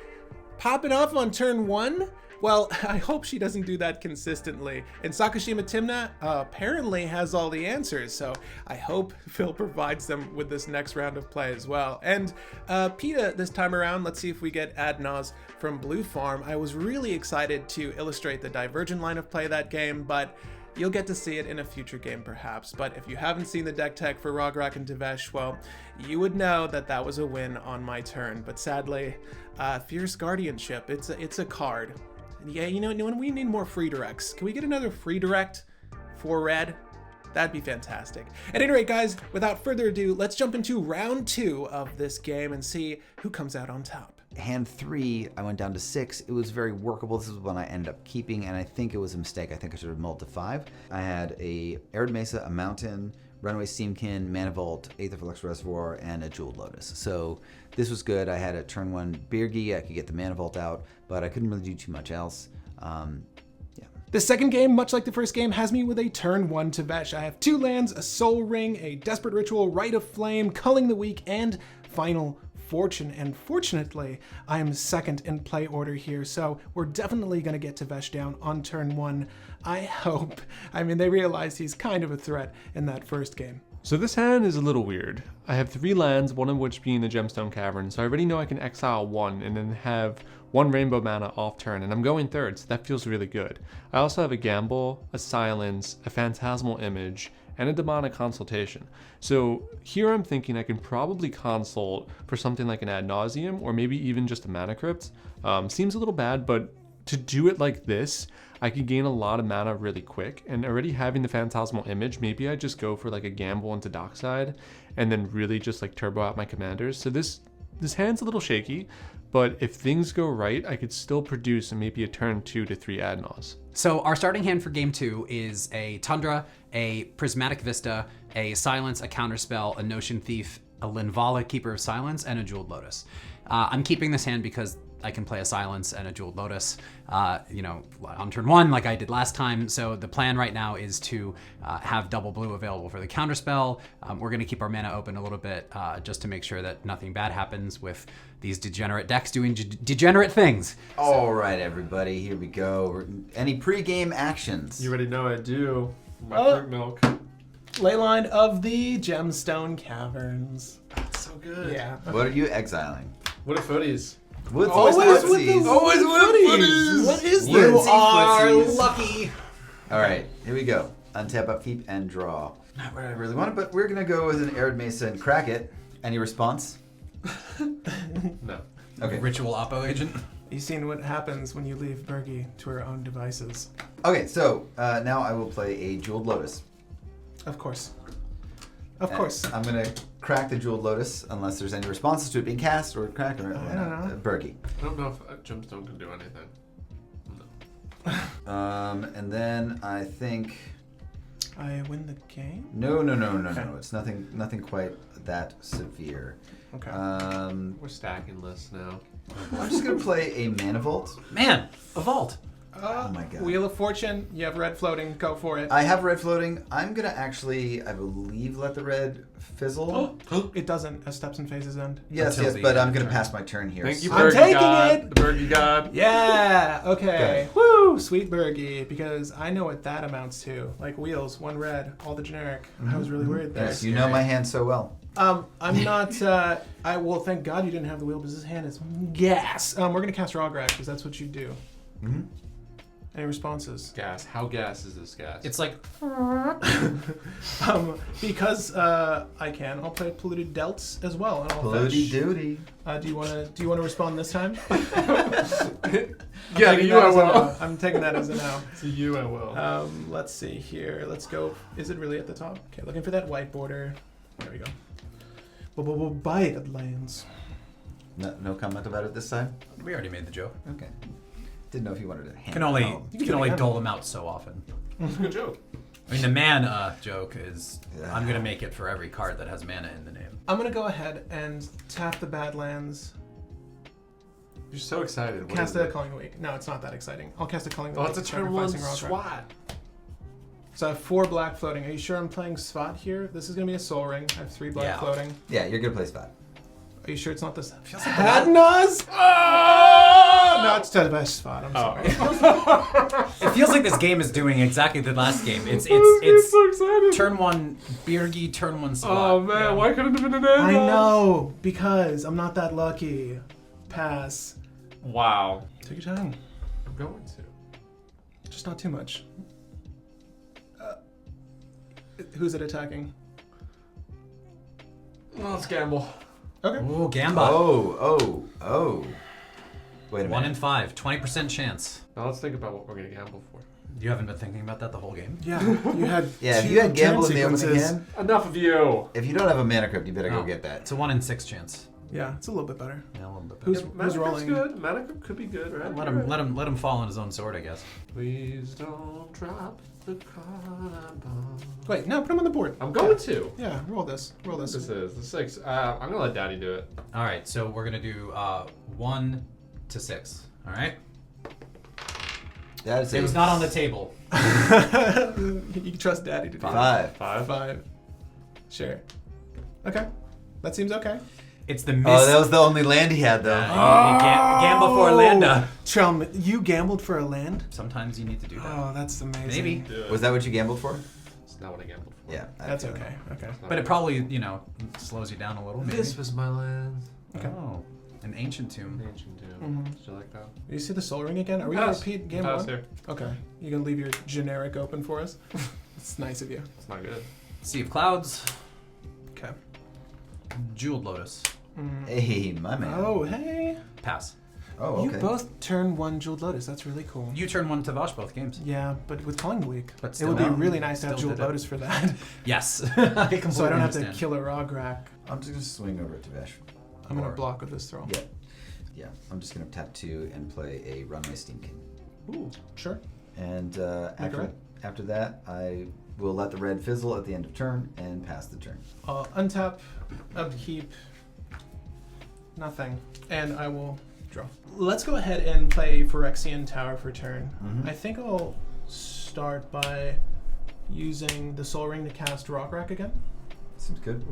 Popping off on turn 1? Well, I hope she doesn't do that consistently. And Sakashima Tymna apparently has all the answers, so I hope Phil provides them with this next round of play as well. And PETA this time around, let's see if we get Adnos from Blue Farm. I was really excited to illustrate the Divergent line of play that game, but you'll get to see it in a future game perhaps. But if you haven't seen the deck tech for Rograkh and Tevesh, well, you would know that that was a win on my turn. But sadly, Fierce Guardianship, it's a card. Yeah, you know, we need more free directs. Can we get another free direct for red? That'd be fantastic. At any rate, guys, without further ado, let's jump into round 2 of this game and see who comes out on top. Hand 3, I went down to 6. It was very workable. This is one I ended up keeping, and I think it was a mistake. I think I should have mulled to 5. I had a Arid Mesa, a Mountain, Runaway Steamkin, Mana Vault, Aether Flux Reservoir, and a Jeweled Lotus. So this was good. I had a turn 1 Birgi. I could get the Mana Vault out, but I couldn't really do too much else. The second game, much like the first game, has me with a turn 1 Tevesh. I have 2 lands, a Soul Ring, a Desperate Ritual, Rite of Flame, Culling the Weak, and Final Fortune. And fortunately, I am second in play order here, so we're definitely going to get Tevesh down on turn 1. I hope. I mean, they realized he's kind of a threat in that first game. So this hand is a little weird. I have 3 lands, one of which being the Gemstone Cavern, so I already know I can exile 1 and then have 1 rainbow mana off turn, and I'm going 3rd, so that feels really good. I also have a Gamble, a Silence, a Phantasmal Image, and a Demonic Consultation. So here I'm thinking I can probably consult for something like an Ad Nauseam, or maybe even just a Mana Crypt. Seems a little bad, but to do it like this, I could gain a lot of mana really quick, and already having the Phantasmal Image, maybe I just go for like a Gamble into Dockside, and then really just like turbo out my commanders. So this hand's a little shaky, but if things go right, I could still produce maybe a turn 2 to 3 Adnos. So our starting hand for game 2 is a Tundra, a Prismatic Vista, a Silence, a Counterspell, a Notion Thief, a Linvala, Keeper of Silence, and a Jeweled Lotus. I'm keeping this hand because I can play a Silence and a Jeweled Lotus, on turn 1 like I did last time. So the plan right now is to have double blue available for the counterspell. We're going to keep our mana open a little bit just to make sure that nothing bad happens with these degenerate decks doing degenerate things. All right, everybody, here we go. Any pre-game actions? You already know I do. My Oh. fruit milk. Leyline of the Gemstone Caverns. So good. Yeah. What are you exiling? What are footies? Woodsy Always with Footsies. the Always with footies. What is You this? are lucky. All right, here we go. Untap, upkeep, and draw. Not what I really wanted, but we're gonna go with an Arid Mesa and crack it. Any response? No. Okay. Ritual Oppo agent. You've seen what happens when you leave Birgi to her own devices. Okay, so now I will play a Jeweled Lotus. Of course. Of course. I'm gonna crack the Jeweled Lotus unless there's any responses to it being cast or crack or I don't know. Birgi. I don't know if Gemstone can do anything. And then I think I win the game? no. Okay. It's nothing quite that severe. Okay. We're stacking lists now. I'm just gonna play a Mana Vault. Man, a vault. Oh my god. Wheel of Fortune. You have red floating. Go for it. I have red floating. I'm gonna actually, I believe, let the red fizzle. It doesn't, as steps and phases end. Yes, Until yes, the but I'm turn. gonna pass my turn here. Thank you, I'm Birgi taking God. it. The Birgi God. Yeah. Okay. Okay. Woo. Sweet Birgi. Because I know what that amounts to. Like wheels, one red, all the generic. I was really worried there. Yes, you know my hand so well. I'm not. Thank God you didn't have the wheel because his hand is gas. We're gonna cast Rograkh because that's what you do. Mm-hmm. Any responses? Gas. How gas is this gas? It's like Because I can, I'll play Polluted Delts as well, and I'll Bloody fetch. duty. Do you wanna respond this time? yeah, Taking you that I as a will. no. I'm taking that as a no. To you I will. Let's see here. Let's go. Is it really at the top? Okay, looking for that white border. There we go. Badlands. No comment about it this time? we already made the joke. Okay. Didn't know if you wanted to hand Can it only home. you can only dole them out so often. It's a good joke. I mean, the mana joke is Yeah. I'm gonna make it for every card that has mana in the name. I'm gonna go ahead and tap the Badlands. You're so excited. What Cast is a it? Culling Week. No, it's not that exciting. I'll cast a Culling Oh, Week. it's a turn one sacrificing Rograkh. swat. So I have 4 black floating. Are you sure I'm playing Svot here? This is gonna be a Soul Ring. I have 3 black Yeah. floating. Yeah, you're gonna play spot. Are you sure it's not this? Feels like Hadnaz! Oh! No, it's Tevesh Spot. I'm sorry. It feels like this game is doing exactly the last game. It's so excited. turn 1 Birgi, turn 1 Spot. Oh man, Yeah. why couldn't it have been an end? I know, because I'm not that lucky. Pass. Wow. Take your time. I'm going to. Just not too much. Who's it attacking? Well, let's gamble. Okay. Ooh, Gamba. Oh. Wait a 1 minute. in 5, 20% chance. Now let's think about what we're gonna gamble for. You haven't been thinking about that the whole game? Yeah, you had Yeah, if 2 you had turn gamble in the opening sequences. hand, Enough of you. if you don't have a mana crypt, you better go Oh, get that. It's a 1 in 6 chance. Yeah, it's a little bit better. Yeah, a little bit better. Who's, Yeah, who's Mana Crypt's rolling? good. Mana Crypt could be good, right? Let him fall on his own sword, I guess. Please don't drop the card bomb. Wait, no, put him on the board. I'm going to. Yeah, roll this. Roll this. This is the 6. I'm gonna let Daddy do it. All right, so we're gonna do 1 to 6. All right. That is It was not on the table. You can trust Daddy to do that. 5. 5. Sure. Okay. That seems okay. It's the miss. Oh, that was the only land he had, though. Gamble for Landa. Chum, you gambled for a land? Sometimes you need to do that. Oh, that's amazing. Maybe. Do it. Was that what you gambled for? It's not what I gambled for. Yeah. I That's feel okay. Okay. It's not But it what- probably, slows you down a little. Maybe. This was my land. Okay. Oh, an ancient tomb. Ancient tomb. Mhm. Did you like that? You see the Soul Ring again? Are we gonna Pass. repeat game Pass 1? here. Okay. You gonna leave your generic open for us? It's nice of you. It's not good. Sea of Clouds. Okay. Jeweled Lotus. Hey, my man. Oh, hey. Pass. Oh, okay. You both turn 1 Jeweled Lotus. That's really cool. You turn 1 to Vash both games. Yeah, but with Calling the Week. But It still, would be no. really nice to have Still Jeweled did it. Lotus for that. Yes. I completely So I don't have to understand. kill a Rograkh. I'm just gonna swing over to Vesh. I'm gonna Or- block with this throw. Yeah. Yeah. I'm just gonna tap 2 and play a Runaway Steam King. Ooh, sure. And Make a red. after that, I will let the red fizzle at the end of turn and pass the turn. Untap, upkeep, nothing. And I will Draw. Let's go ahead and play Phyrexian Tower for turn. I think I'll start by using the Soul Ring to cast Rograkh again. Seems good.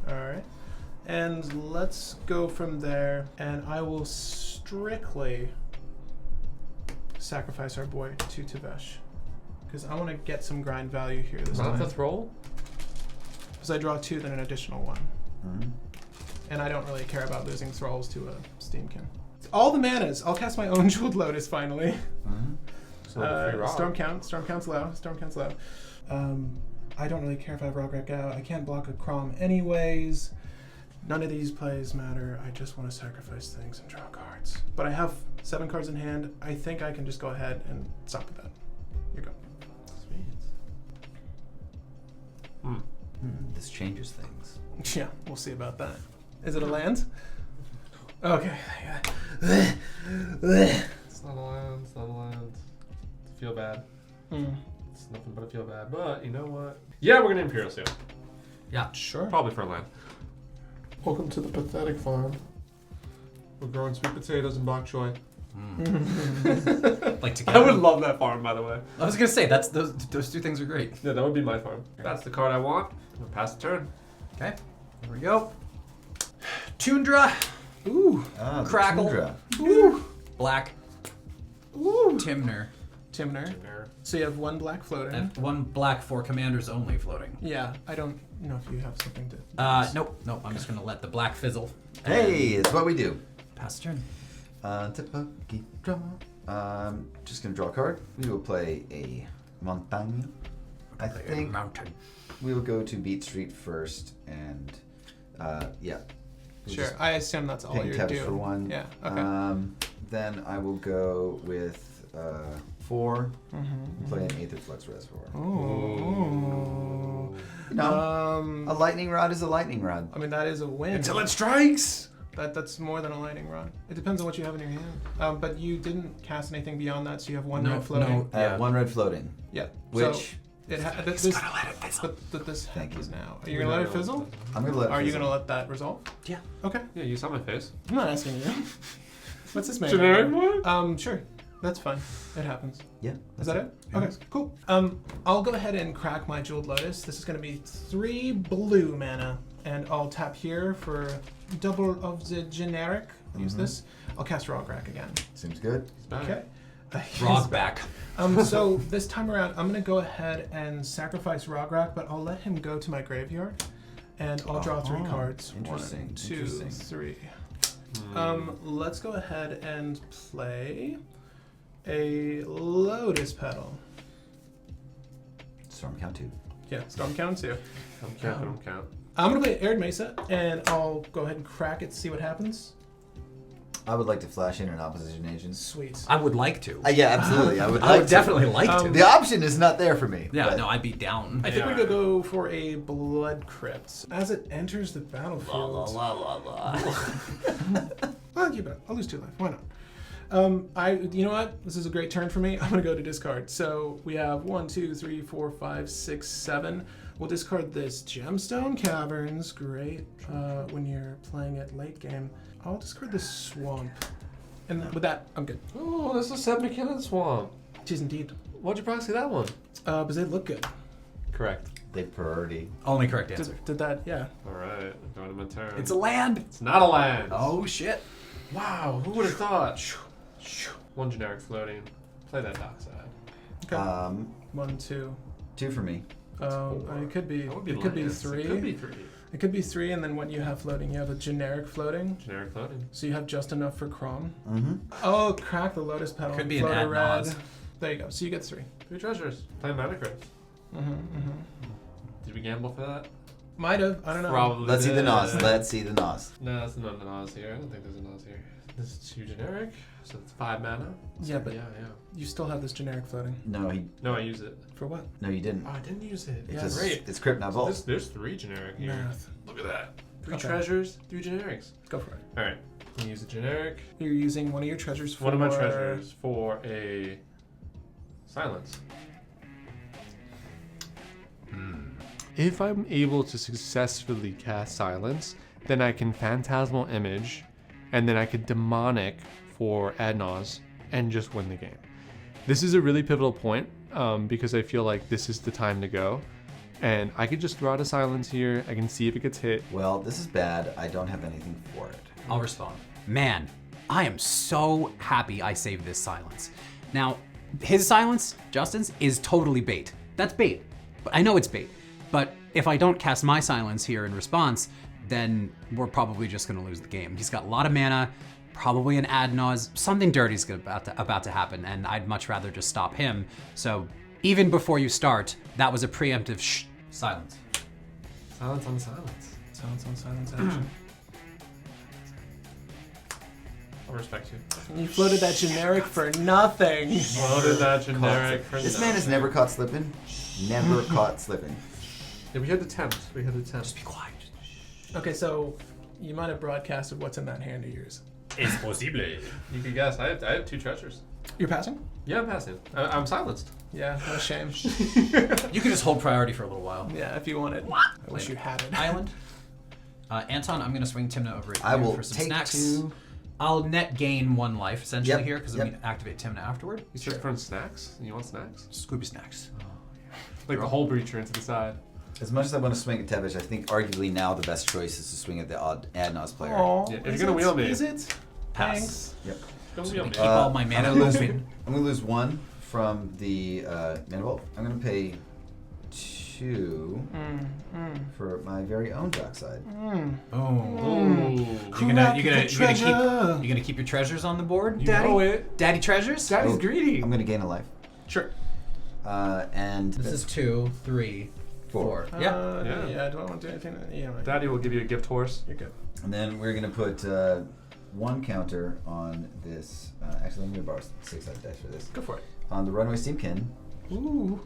Alright. And let's go from there, and I will strictly sacrifice our boy to Tevesh. Because I want to get some grind value here this Not time. the thrall? Because I draw 2, then an additional 1. And I don't really care about losing thralls to a Steamkin. All the manas. I'll cast my own Jeweled Lotus finally. Storm Count's low. I don't really care if I have Rograkh out. I can't block a Crom anyways. None of these plays matter. I just want to sacrifice things and draw cards. But I have 7 cards in hand. I think I can just go ahead and stop the bet. Here you go. Sweet. This changes things. Yeah, we'll see about that. Is it a land? Okay. It's not a land. It's not a land. I feel bad. It's nothing but a feel bad. But you know what? Yeah, we're gonna Imperial Seal. Yeah. Sure. Probably for a land. Welcome to the pathetic farm. We're growing sweet potatoes and bok choy. Like together. I would love that farm, by the way. I was gonna say those 2 things are great. Yeah, that would be my farm. That's the card I want. I'm gonna pass the turn. Okay. Here we go. Tundra. Ooh. Ah, the Crackle. Tundra. Ooh. Black. Ooh. Timner. Timner. So you have 1 black floating. I have 1 black for commanders only floating. Yeah, I don't know if you have something to... Nope. I'm just gonna let the black fizzle. Hey, it's what we do. Pass the turn. Tipaki draw. Just gonna draw a card. We will play a Montagne. I think Mountain. we will go to Beat Street first, and yeah. We'll Sure, just I assume that's all ping you're Tevesh doing. for 1. Yeah, okay. Then I will go with 4. Play an Aether Flux Reservoir. Ooh. You know, a lightning rod is a lightning rod. I mean, that is a win. Until it strikes! That's more than a lightning rod. It depends on what you have in your hand. But you didn't cast anything beyond that, so you have 1 red floating. Yeah. 1 red floating. Yeah. Which So this gonna let it fizzle. But this Thank happens you. now. Are you gonna let it fizzle? I'm gonna let it Are you fizzle. gonna let that resolve? Yeah. Okay. Yeah, you saw my face. I'm not asking you. What's this man? Generic one? Sure. That's fine. It happens. Yeah. Is that it? Yeah. Okay, cool. I'll go ahead and crack my Jeweled Lotus. This is going to be 3 blue mana, and I'll tap here for double of the generic. Use this. I'll cast Rograkh again. Seems good. Okay. Frog back. So this time around, I'm going to go ahead and sacrifice Rograkh, but I'll let him go to my graveyard, and I'll draw 3 cards. Interesting. 1, 2, Interesting. 3. Let's go ahead and play a Lotus Petal. Storm count 2. Yeah, Storm Count 2. Don't count. I'm going to play Arid Mesa, and I'll go ahead and crack it, see what happens. I would like to flash in an opposition agent. Sweet. I would like to. Yeah, absolutely. I would. I like would to. definitely like to. The option is not there for me. Yeah, but no, I'd be down. I think we're going to go for a Blood Crypt. As it enters the battlefield... I'll keep it. I'll lose 2 life. Why not? You know what? This is a great turn for me. I'm going to go to discard. So we have 1, 2, 3, 4, 5, 6, 7. We'll discard this Gemstone Caverns. Great when you're playing it late game. I'll discard this Swamp. And with that, I'm good. Oh, this is Seb McKinnon Swamp. It is indeed. Why'd you proxy that one? Because they look good. Correct. they priority. Only correct answer. Did that, yeah. Alright, I'm going to my turn. It's a land. It's not a land. Oh shit. Wow, who would have thought? 1 generic floating. Play that dockside. Okay. 1, 2. 2 for me. It could be. That would be It could be lands. 3. It could be 3. It could be 3, and then when you have floating, you have a generic floating. Generic floating. So you have just enough for Crom. Mm-hmm. Oh, crack the Lotus Petal. Could be an floater ad red. nauseam. There you go. So you get 3. 3 treasures. Play mana crypt. Mm-hmm. Did we gamble for that? Might have. I don't know. Probably. Let's see the did. nos. Let's see the nos. No, that's not a nos here. I don't think there's a nos here. This is 2 generic, so it's 5 mana. Yeah, but Yeah. you still have this generic floating. No, No, I use it. For what? no, you didn't. Oh, I didn't use it. Yeah, Yeah, It's great. It's crypt not So vault. there's 3 generic here. Math. Look at that. 3 Okay. treasures, 3 generics. Go for it. Alright, I'm gonna use a generic. You're using one of your treasures for... One of my treasures for a silence. If I'm able to successfully cast Silence, then I can Phantasmal Image and then I could demonic for Adnaz and just win the game. This is a really pivotal point because I feel like this is the time to go. And I could just throw out a silence here. I can see if it gets hit. Well, this is bad. I don't have anything for it. I'll respond. Man, I am so happy I saved this silence. Now, his silence, Justin's, is totally bait. That's bait. But I know it's bait. But if I don't cast my silence here in response, then we're probably just gonna lose the game. He's got a lot of mana, probably an ad nause, something dirty's about to happen, and I'd much rather just stop him. So even before you start, that was a preemptive shh. Silence. Silence on silence. Silence on silence action. I'll respect you. You floated that generic for nothing. Floated that generic. This man is never caught slipping. Never caught slipping. Yeah, we had the attempt. Just be quiet. Okay, so you might have broadcasted what's in that hand of yours. It's possible. You can guess. I have 2 treasures. You're passing? Yeah, I'm passing. I'm silenced. Yeah, what a shame. You can just hold priority for a little while. Yeah, if you wanted. I wish you had it. Island. Anton, I'm going to swing Tymna over at I you will for some take snacks. 2. I'll net gain 1 life essentially Yep, here because yep. I'm going to activate Tymna afterward. You said for snacks? You want snacks? Scooby snacks. Like the whole breacher into the side. As much as I want to swing at Tevesh, I think arguably now the best choice is to swing at the odd Adnaz player. Aw, Yeah, if you're is gonna it? wheel me. Is it? Pass. Thanks. Yep. Don't So be we on keep me. all my mana I'm gonna lose. moving. I'm gonna lose 1 from the mana vault. I'm gonna pay 2 for my very own dockside. Oh. You're gonna keep your treasures on the board, You Daddy? know it. Daddy treasures? Daddy's Oh, greedy. I'm gonna gain a life. Sure. And This is 2, 3, 4. Yeah. Yeah. Do I want to do anything? Yeah, right. Daddy will give you a gift horse. You're good. And then we're gonna put 1 counter on this. Actually, let me borrow 6-sided dice for this. Go for it. On the Runaway Steamkin. Ooh.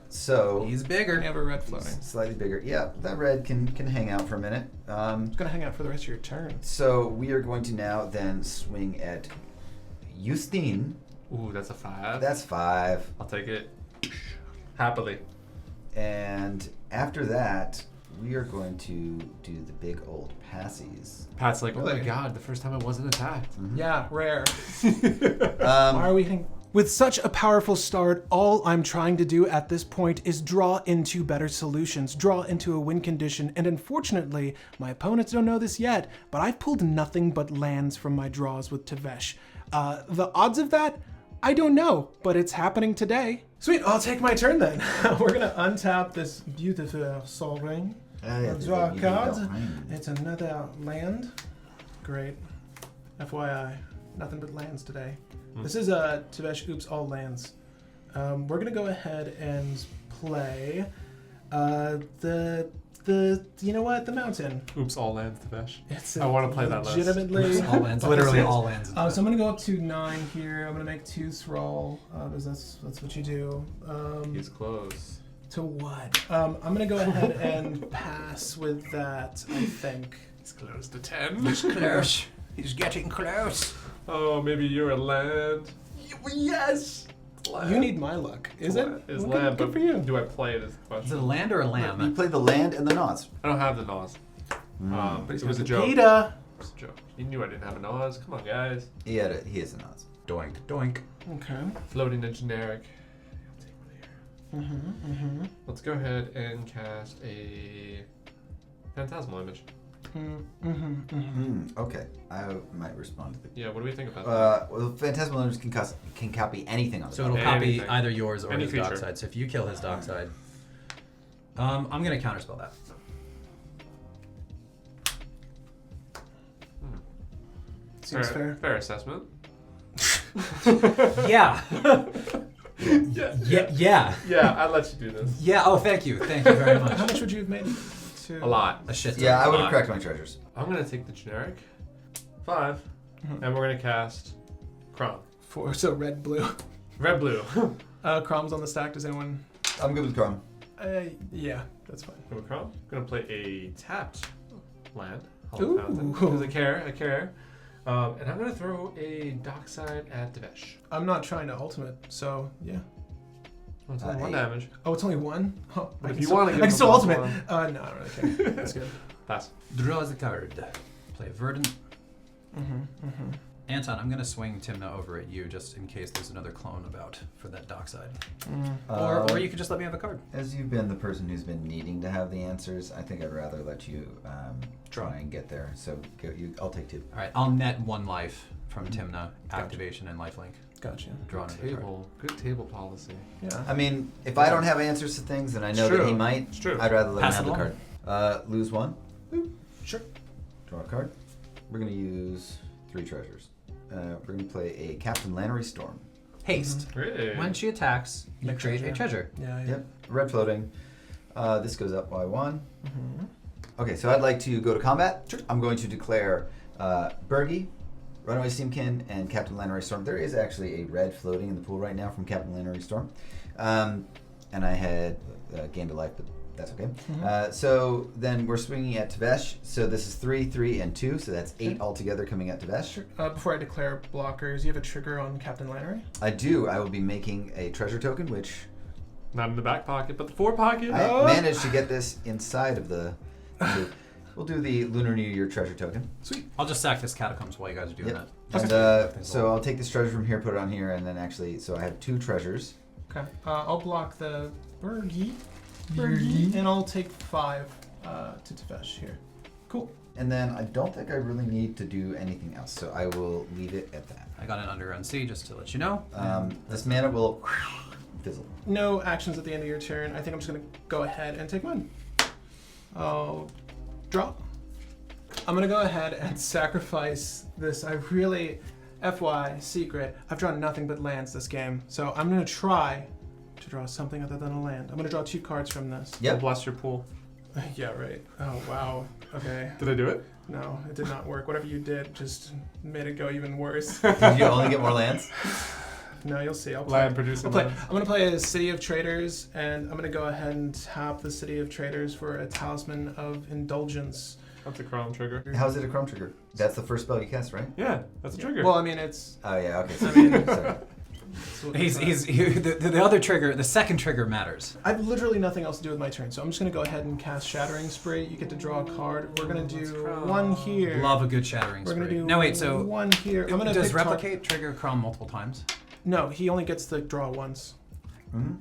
So He's You bigger. have a red floating. slightly bigger. Yeah, that red can hang out for a minute. It's gonna hang out for the rest of your turn. So we are going to now then swing at Justine. Ooh, that's a 5. That's 5. I'll take it. Happily. And after that, we are going to do the big old passies. Pat's like, oh my Really? god, the first time I wasn't attacked. Yeah, rare. Why are we hitting? With such a powerful start, all I'm trying to do at this point is draw into better solutions, draw into a win condition, and unfortunately, my opponents don't know this yet, but I've pulled nothing but lands from my draws with Tevesh. The odds of that? I don't know, but it's happening today. Sweet, I'll take my turn then. We're gonna untap this beautiful Soul Ring. Draw a card. It's another land. Great. FYI, nothing but lands today. This is Tevesh Oops All Lands. We're gonna go ahead and play the you know what, the mountain. Oops, all lands to Vesh. It's I want to play that list. legitimately All lands. Literally all lands. So I'm gonna go up to 9 here. I'm gonna make 2 thrall because that's what you do. He's close. To what? I'm gonna go ahead and pass with that. I think. He's close to 10. Close. He's getting close. Oh, maybe you're a land. Yes! Land. You need my luck. Is it? It's Well, land, good but for you. do I play it is the Is it a question. land or a You lamb? play the land and the Naz. I don't have the Naz. But he's It was a got joke. Peter. It was a joke. You knew I didn't have a Naz. Come on, guys. He has a Naz. Doink, doink. Okay. Floating a generic. I'll take one here. Let's go ahead and cast a Phantasmal Image. Okay, I might respond to the. Yeah, what do we think about that? Well, Phantasmal Image can copy anything on the So it'll top. copy Anything. either yours or Any his creature. dockside. So if you kill his dockside, I'm gonna counterspell that. Seems fair. Fair assessment. Yeah. Yeah. Yeah. Yeah, I'd let you do this. Yeah. Oh, thank you. Thank you very How much. much would you have made? A lot. A shit ton. Yeah, I would have Fine. cracked my treasures. I'm gonna take the generic 5, and we're gonna cast Crom. 4, so red, blue. Red blue. Crom's on the stack. Does anyone? I'm good with Chrome. Yeah, that's fine. Go with Crom. Gonna play a tapped land. Ooh. Because I care. And I'm gonna throw a dockside at Devesh. I'm not trying to ultimate, so yeah. Oh, it's only 1 8. damage. Oh, it's only 1? Oh, But I if can you still, wanna I give can him still a ultimate. plus No, I don't really care. That's good. Pass. Draws a card. Play Verdant. Anton, I'm gonna swing Tymna over at you just in case there's another clone about for that dock side. Or you could just let me have a card. As you've been the person who's been needing to have the answers, I think I'd rather let you try and get there. So I'll take 2. All right, I'll net 1 life from Tymna, activation and lifelink. Gotcha. Draw another card. Good table policy. Yeah. I mean, if I don't have answers to things and I know that he might, It's true. I'd rather let Pass him have it the card. Lose 1. Sure. Draw a card. We're going to use 3 treasures. We're going to play a Captain Lannery Storm. Haste. Really? When she attacks, you Make create treasure. a treasure. Yeah. Yep. Red floating. This goes up by 1. Okay, so I'd like to go to combat. Sure. I'm going to declare Birgi, Runaway Steamkin, and Captain Lannery Storm. There is actually a red floating in the pool right now from Captain Lannery Storm. And I had gained a life, but that's okay. So then we're swinging at Tevesh. So this is 3, 3, and 2. So that's 8 altogether coming at Tevesh. Sure. Before I declare blockers, you have a trigger on Captain Lannery? I do. I will be making a treasure token, which Not in the back pocket, but the fore pocket. I managed to get this inside of the... We'll do the Lunar New Year treasure token. Sweet. I'll just sack this catacombs while you guys are doing Yep. that. And so I'll take this treasure from here, put it on here, and then actually, so I have 2 treasures. Okay. I'll block the Birgi, and I'll take 5 to Tevesh here. Cool. And then I don't think I really need to do anything else, so I will leave it at that. I got an Underground Sea just to let you know. This mana will fizzle. No actions at the end of your turn. I think I'm just going to go ahead and take 1. I'll draw. I'm going to go ahead and sacrifice this. I really, FY, secret, I've drawn nothing but lands this game. So I'm going to try to draw something other than a land. I'm going to draw 2 cards from this. Yep. Bless your pool. Yeah, right. Oh, wow. Okay. Did I do it? No, it did not work. Whatever you did just made it go even worse. Did you only get more lands? No, you'll see. I'll play. Land producing. I'm going to play a City of Traders, and I'm going to go ahead and tap the City of Traders for a Talisman of Indulgence. That's a Chrome trigger. How's it a Chrome trigger? That's the first spell you cast, right? Yeah, that's a trigger. Well, I mean, it's... Oh, yeah, okay. So, I mean- sorry. The other trigger, the second trigger matters. I have literally nothing else to do with my turn, so I'm just going to go ahead and cast Shattering Spree. You get to draw a card. We're going to do 1 here. Love a good shattering We're spree. going to do No, wait, so 1 here. I'm going to does pick replicate trigger Chrome multiple times? No, he only gets to draw once. Mm-hmm.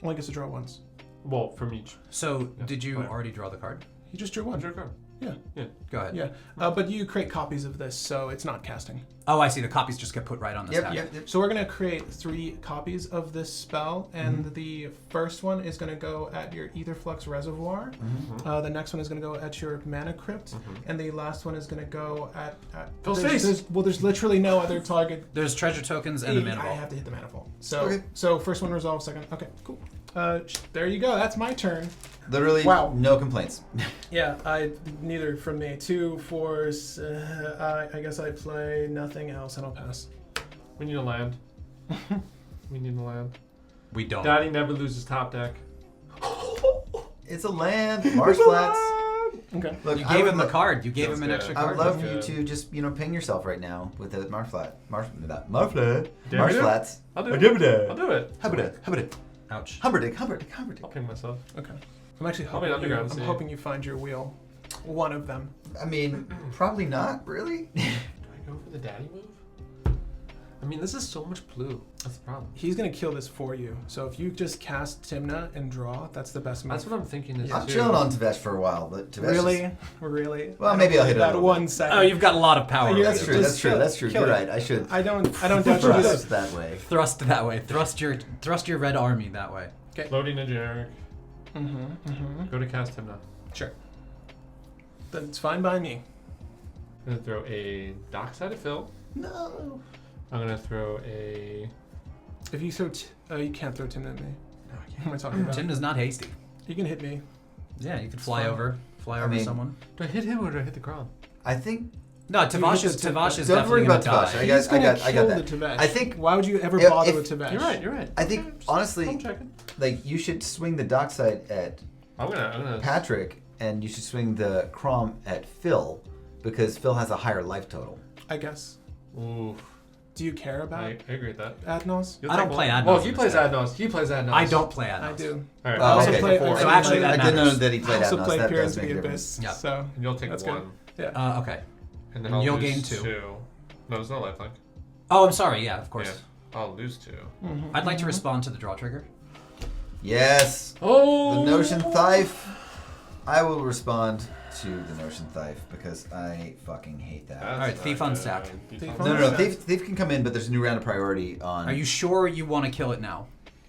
Only gets to draw once. Well, from each. So Yeah, did you fine. already draw the card? He just drew 1. Draw a card. Yeah. Yeah. Go ahead. Yeah. But you create copies of this, so it's not casting. Oh, I see. The copies just get put right on the Yep, stack. yep. So we're going to create 3 copies of this spell, and the first one is going to go at your Aetherflux Reservoir. The next one is going to go at your Mana Crypt, and the last one is going to go at Phil's there's- face! there's literally no other target. There's treasure tokens and the mana I ball. have to hit the Manifold. So, Okay. so first one resolves, second. Okay, cool. There you go. That's my turn. Literally, Wow. no complaints. Yeah, neither from me. 2 4s. I guess I play nothing else, and I'll pass. We need a land. We need a land. We don't. Daddy never loses top deck. It's a land, Marsh Flats. Okay. Look, You I gave would him the lo- card. You gave That's him an good. extra I card. would love for Good. you to just, ping yourself right now with a Marsh Flats. Damn Marsh it. Flats. I'll do it. I'll do it. Hubbard. Ouch. Humbert. I'll ping myself. Okay. I'm actually I'll be hoping, underground, I'm see. hoping you find your wheel. One of them. I mean, probably not, really. Do I go for the daddy move? I mean, this is so much blue. That's the problem. He's gonna kill this for you. So if you just cast Tymna and draw, that's the best move. That's what I'm thinking. Is I'm too. chilling on Tevesh for a while, but Tevesh Really? Really? Well, maybe I'll hit it a that little 1 bit. second. Oh, you've got a lot of power. Yeah, That's Just true. That's true. kill That's it. true. Kill You're it. right. I should I don't doubt you. thrust Just that way. Thrust that way. Thrust your red army that way. Loading a generic. Mm-hmm. Go to cast him now. Sure. That's fine by me. I'm gonna throw a dockside of Phil. No. I'm gonna throw a. If you throw, you can't throw Tymna at me. What am I talking about? Tim is not hasty. You can hit me. Yeah, you could fly fine. over mean- someone. Do I hit him or do I hit the ground? I think. No, Tavash is Don't definitely worry gonna about Tevesh. die. I got He's gonna I kill got the that. Tevesh. I think. Why would you ever If- bother if- with Tevesh? You're right. You're right. I think honestly, I'm checking. like you should swing the dockside at I'm gonna. Patrick, and you should swing the Crom at Phil, because Phil has a higher life total. I guess. Ooh. Do you care about I agree with that. Adnos? You'll I take don't play one. Adnos Well, in he this plays deck. Adnos. He plays Adnos. I don't play Adnos. I do. All right. Oh, I'll also take okay. the four. So So actually that I didn't know matters. that he I played also Adnos. play That Pyrrhus does of make the a difference. Abyss. Yeah. So And you'll take that's one. good. Yeah. Okay. And then And I'll you'll lose gain 2. No, there's no lifelink. Oh, I'm sorry. Yeah, of course. Yeah, I'll lose 2. I'd like to respond to the draw trigger. Yes. Oh! The Notion Thief. I will respond to the Notion Thief because I fucking hate that. That's Alright, not Thief on good. stack. Thief Thief on on No. stack. Thief can come in, but there's a new round of priority on. Are you sure you want to kill it now?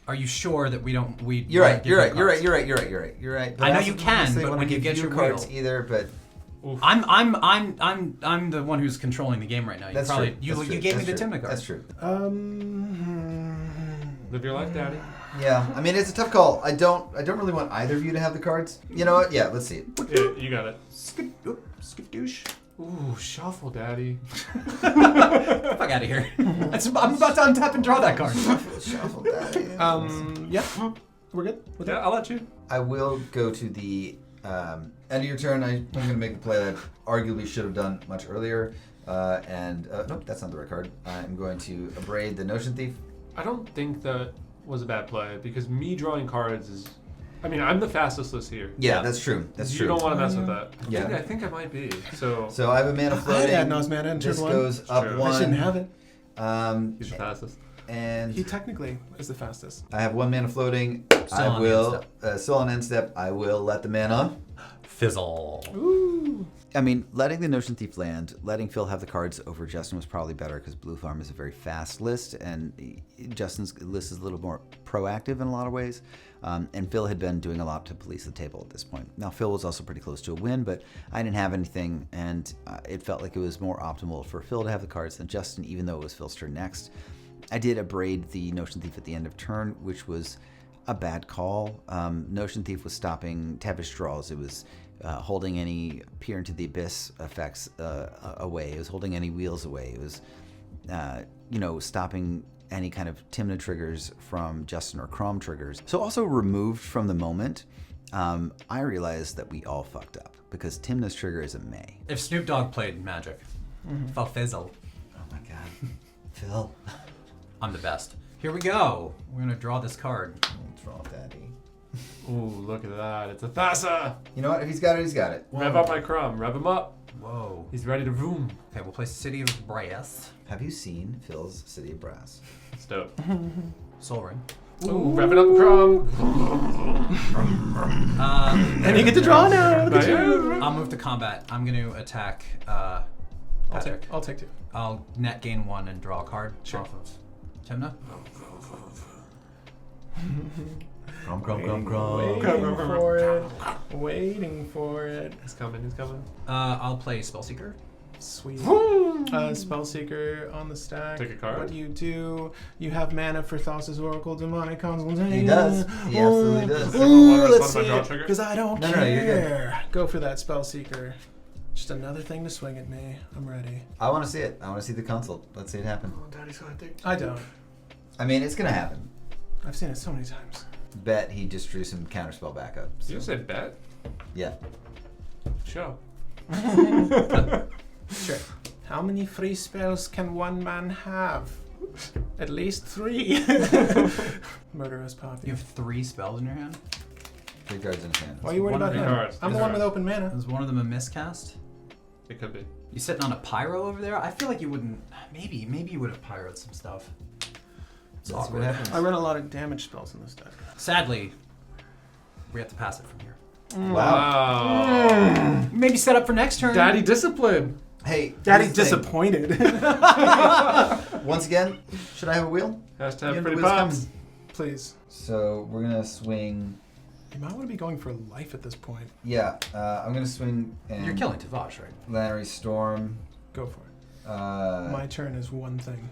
Are you sure that we don't? You're right. give You're you right. You're cards? right. You're right. But I know also you can, necessarily but wanna when you give get your cards wheel. either, but I'm the one who's controlling the game right now. You that's probably true. you That's true. gave me the That's true. Tymna card. That's true. Live your life, daddy. Yeah, I mean it's a tough call. I don't really want either of you to have the cards. You know what? Yeah, let's see it. Yeah, you got it. Skadoosh. Ooh, shuffle, daddy. Fuck out of here. I'm about to untap and draw that card. Shuffle daddy. Yeah, we're good. With Yeah, that? I'll let you. I will go to the end of your turn. I'm going to make the play that I arguably should have done much earlier. Nope, that's not the right card. I'm going to abrade the Notion Thief. I don't think that was a bad play because me drawing cards is. I mean, I'm the fastest list here. Yeah, that's true. That's you true. don't want to mess with that. Yeah. I think I might be. So So I have a mana I floating. had Nos mana in turn This 1. goes up true. one. I shouldn't have it. he's the fastest. And He technically is the fastest. I have 1 mana floating. Still I on the will end still on end step. I will let the mana. Fizzle. Ooh. I mean, letting the Notion Thief land, letting Phil have the cards over Justin was probably better because Blue Farm is a very fast list, and Justin's list is a little more proactive in a lot of ways. And Phil had been doing a lot to police the table at this point. Now, Phil was also pretty close to a win, but I didn't have anything, and it felt like it was more optimal for Phil to have the cards than Justin, even though it was Phil's turn next. I did abrade the Notion Thief at the end of turn, which was a bad call. Notion Thief was stopping Tevesh draws. It was holding any Peer into the Abyss effects away. It was holding any wheels away. It was, stopping any kind of Tymna triggers from Justin or Crom triggers. So also removed from the moment, I realized that we all fucked up because Tymna's trigger is a May. If Snoop Dogg played Magic, for Fizzle, Oh my god. Phil. I'm the best. Here we go. We're gonna draw this card. What's wrong with Daddy? Ooh, look at that. It's a Thassa. You know what? If he's got it, he's got it. Rev up my Crumb. Rev him up. Whoa. He's ready to vroom. Okay, we'll play City of Brass. Have you seen Phil's City of Brass? It's dope. Soul Ring. Ooh, rev it up, Crumb. And you get to draw now. Look at you. I'll move to combat. I'm gonna attack Patrick. I'll take 2. I'll net gain 1 and draw a card off of Tymna. Waiting for it. He's coming. He's coming. I'll play Spellseeker. Sweet. Spellseeker on the stack. Take a card. What do? You have mana for Thassa's Oracle, Demonic Consultation. He does. He absolutely does. Ooh, let's Respond see by draw it, trigger? because I don't No, you're good. care. Go for that Spellseeker. Just another thing to swing at me. I'm ready. I want to see it. I want to see the consult. Let's see it happen. Oh, Daddy's gonna take. I don't. I mean, it's gonna happen. I've seen it so many times. Bet he just drew some counterspell backup. Did So. you say bet? Yeah. Show. Sure. How many free spells can one man have? At least 3. Murderous Poppy. You have 3 spells in your hand? 3 cards in his hand. Why are you worried One about of him? the cards. I'm the These one are- with open mana. Is one of them a miscast? It could be. You sitting on a pyro over there? I feel like you wouldn't. Maybe you would have pyroed some stuff. It's That's awkward. what happens. I run a lot of damage spells in this deck. Sadly, we have to pass it from here. Wow. Maybe set up for next turn. Daddy discipline. Hey, Daddy here's the thing. disappointed. Once again, should I have a wheel? Hashtag Yeah, pretty the wheel's pops. coming. Please. So we're gonna swing. You might want to be going for life at this point. Yeah, I'm gonna swing. And You're killing Tevesh, right? Lannery Storm. Go for it. Uh, My turn is one thing.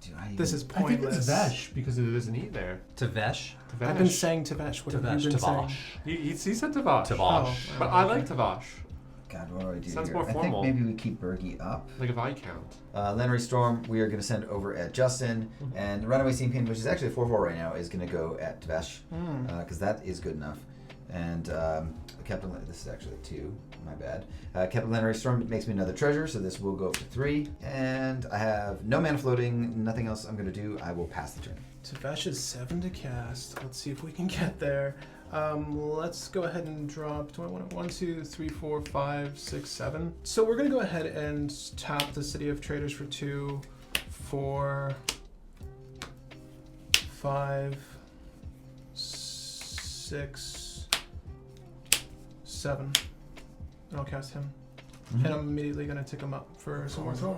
do I even- This is I think pointless. it's Vesh because it is an E there. Tevesh? I've been saying Tevesh. What have you been saying? He said Tavash. Tevesh. Oh, But I like Tavash. God, what do I do Sounds here? more I formal. think maybe we keep Birgi up. Like a Viscount. Lannery Storm, we are going to send over at Justin, and Runaway Steam Pin, which is actually a 4/4 right now, is going to go at Tevesh, because that is good enough. And Captain, this is actually 2, my bad. Captain Lannery Storm makes me another treasure, so this will go for 3. And I have no mana floating, nothing else I'm going to do. I will pass the turn. Tevesh is 7 to cast. Let's see if we can get there. Let's go ahead and drop 1, 2, 3, 4, 5, 6, 7. So we're gonna go ahead and tap the City of Traders for 2, 4, 5, 6, 7. And I'll cast him. And I'm immediately gonna tick him up for some more throw.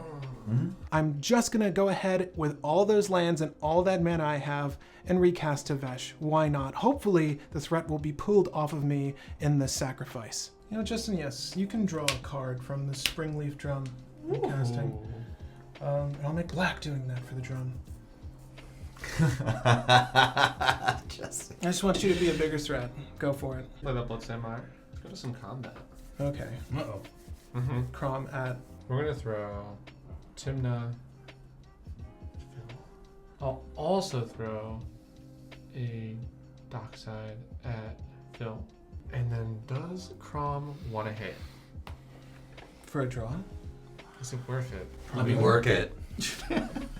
I'm just gonna go ahead with all those lands and all that mana I have and recast Tevesh. Why not? Hopefully the threat will be pulled off of me in this sacrifice. You know, Justin, yes, you can draw a card from the Springleaf Drum I'm casting. And I'll make black doing that for the drum. Justin. I just want you to be a bigger threat. Go for it. Play that Bloodstained Mire. Let's go to some combat. Okay. Uh-oh. Crom at... We're gonna throw Tymna. I'll also throw a Dockside at Phil. And then does Crom want to hit? For a draw? Is it worth it? Let me work it.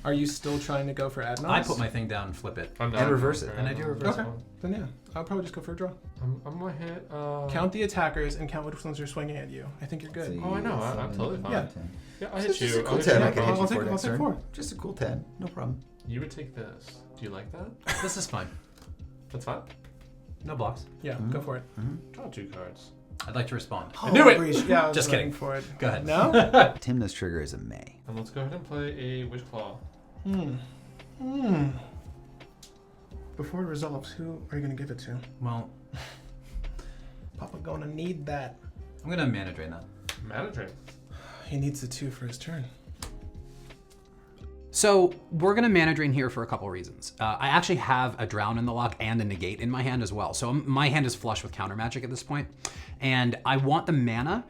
Are you still trying to go for Adnos? I put my thing down and flip it. And reverse it. And I do reverse Okay. Then yeah, I'll probably just go for a draw. I'm gonna hit. Count the attackers and count which ones are swinging at you. I think you're good. Oh, I know. I'm totally fine. Yeah. Yeah, I hit you. Cool I'll hit 10. you. I can hit you I'll for take next turn. 4. Just a cool 10. No problem. You would take this. Do you like that? This is fine. That's fine. No blocks. Yeah, go for it. Draw 2 cards. I'd like to respond. I knew it! Yeah, I was Just waiting kidding. for it. Go ahead. No? Tymna's trigger is a May. And let's go ahead and play a Witch Claw. Before it resolves, who are you going to give it to? Well, Papa gonna need that. I'm gonna mana drain that. Mana Drain. He needs the 2 for his turn. So we're gonna mana drain here for a couple reasons. I actually have a Drown in the Lock and a Negate in my hand as well. So my hand is flush with counter magic at this point. And I want the mana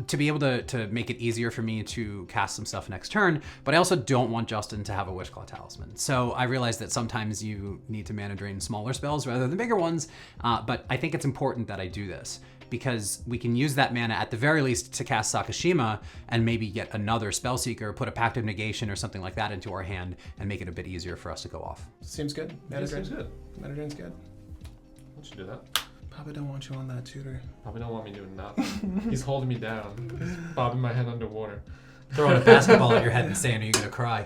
to be able to make it easier for me to cast some stuff next turn, but I also don't want Justin to have a Wishclaw Talisman. So I realize that sometimes you need to mana drain smaller spells rather than bigger ones, but I think it's important that I do this because we can use that mana at the very least to cast Sakashima and maybe get another Spellseeker, put a Pact of Negation or something like that into our hand and make it a bit easier for us to go off. Seems good. Yeah, Mana seems drain. good. Mana drain's good. Why don't you do that? Papa don't want you on that tutor. Probably don't want me doing nothing. He's holding me down. He's bobbing my head underwater. Throwing a basketball at your head and saying, "Are you gonna cry?"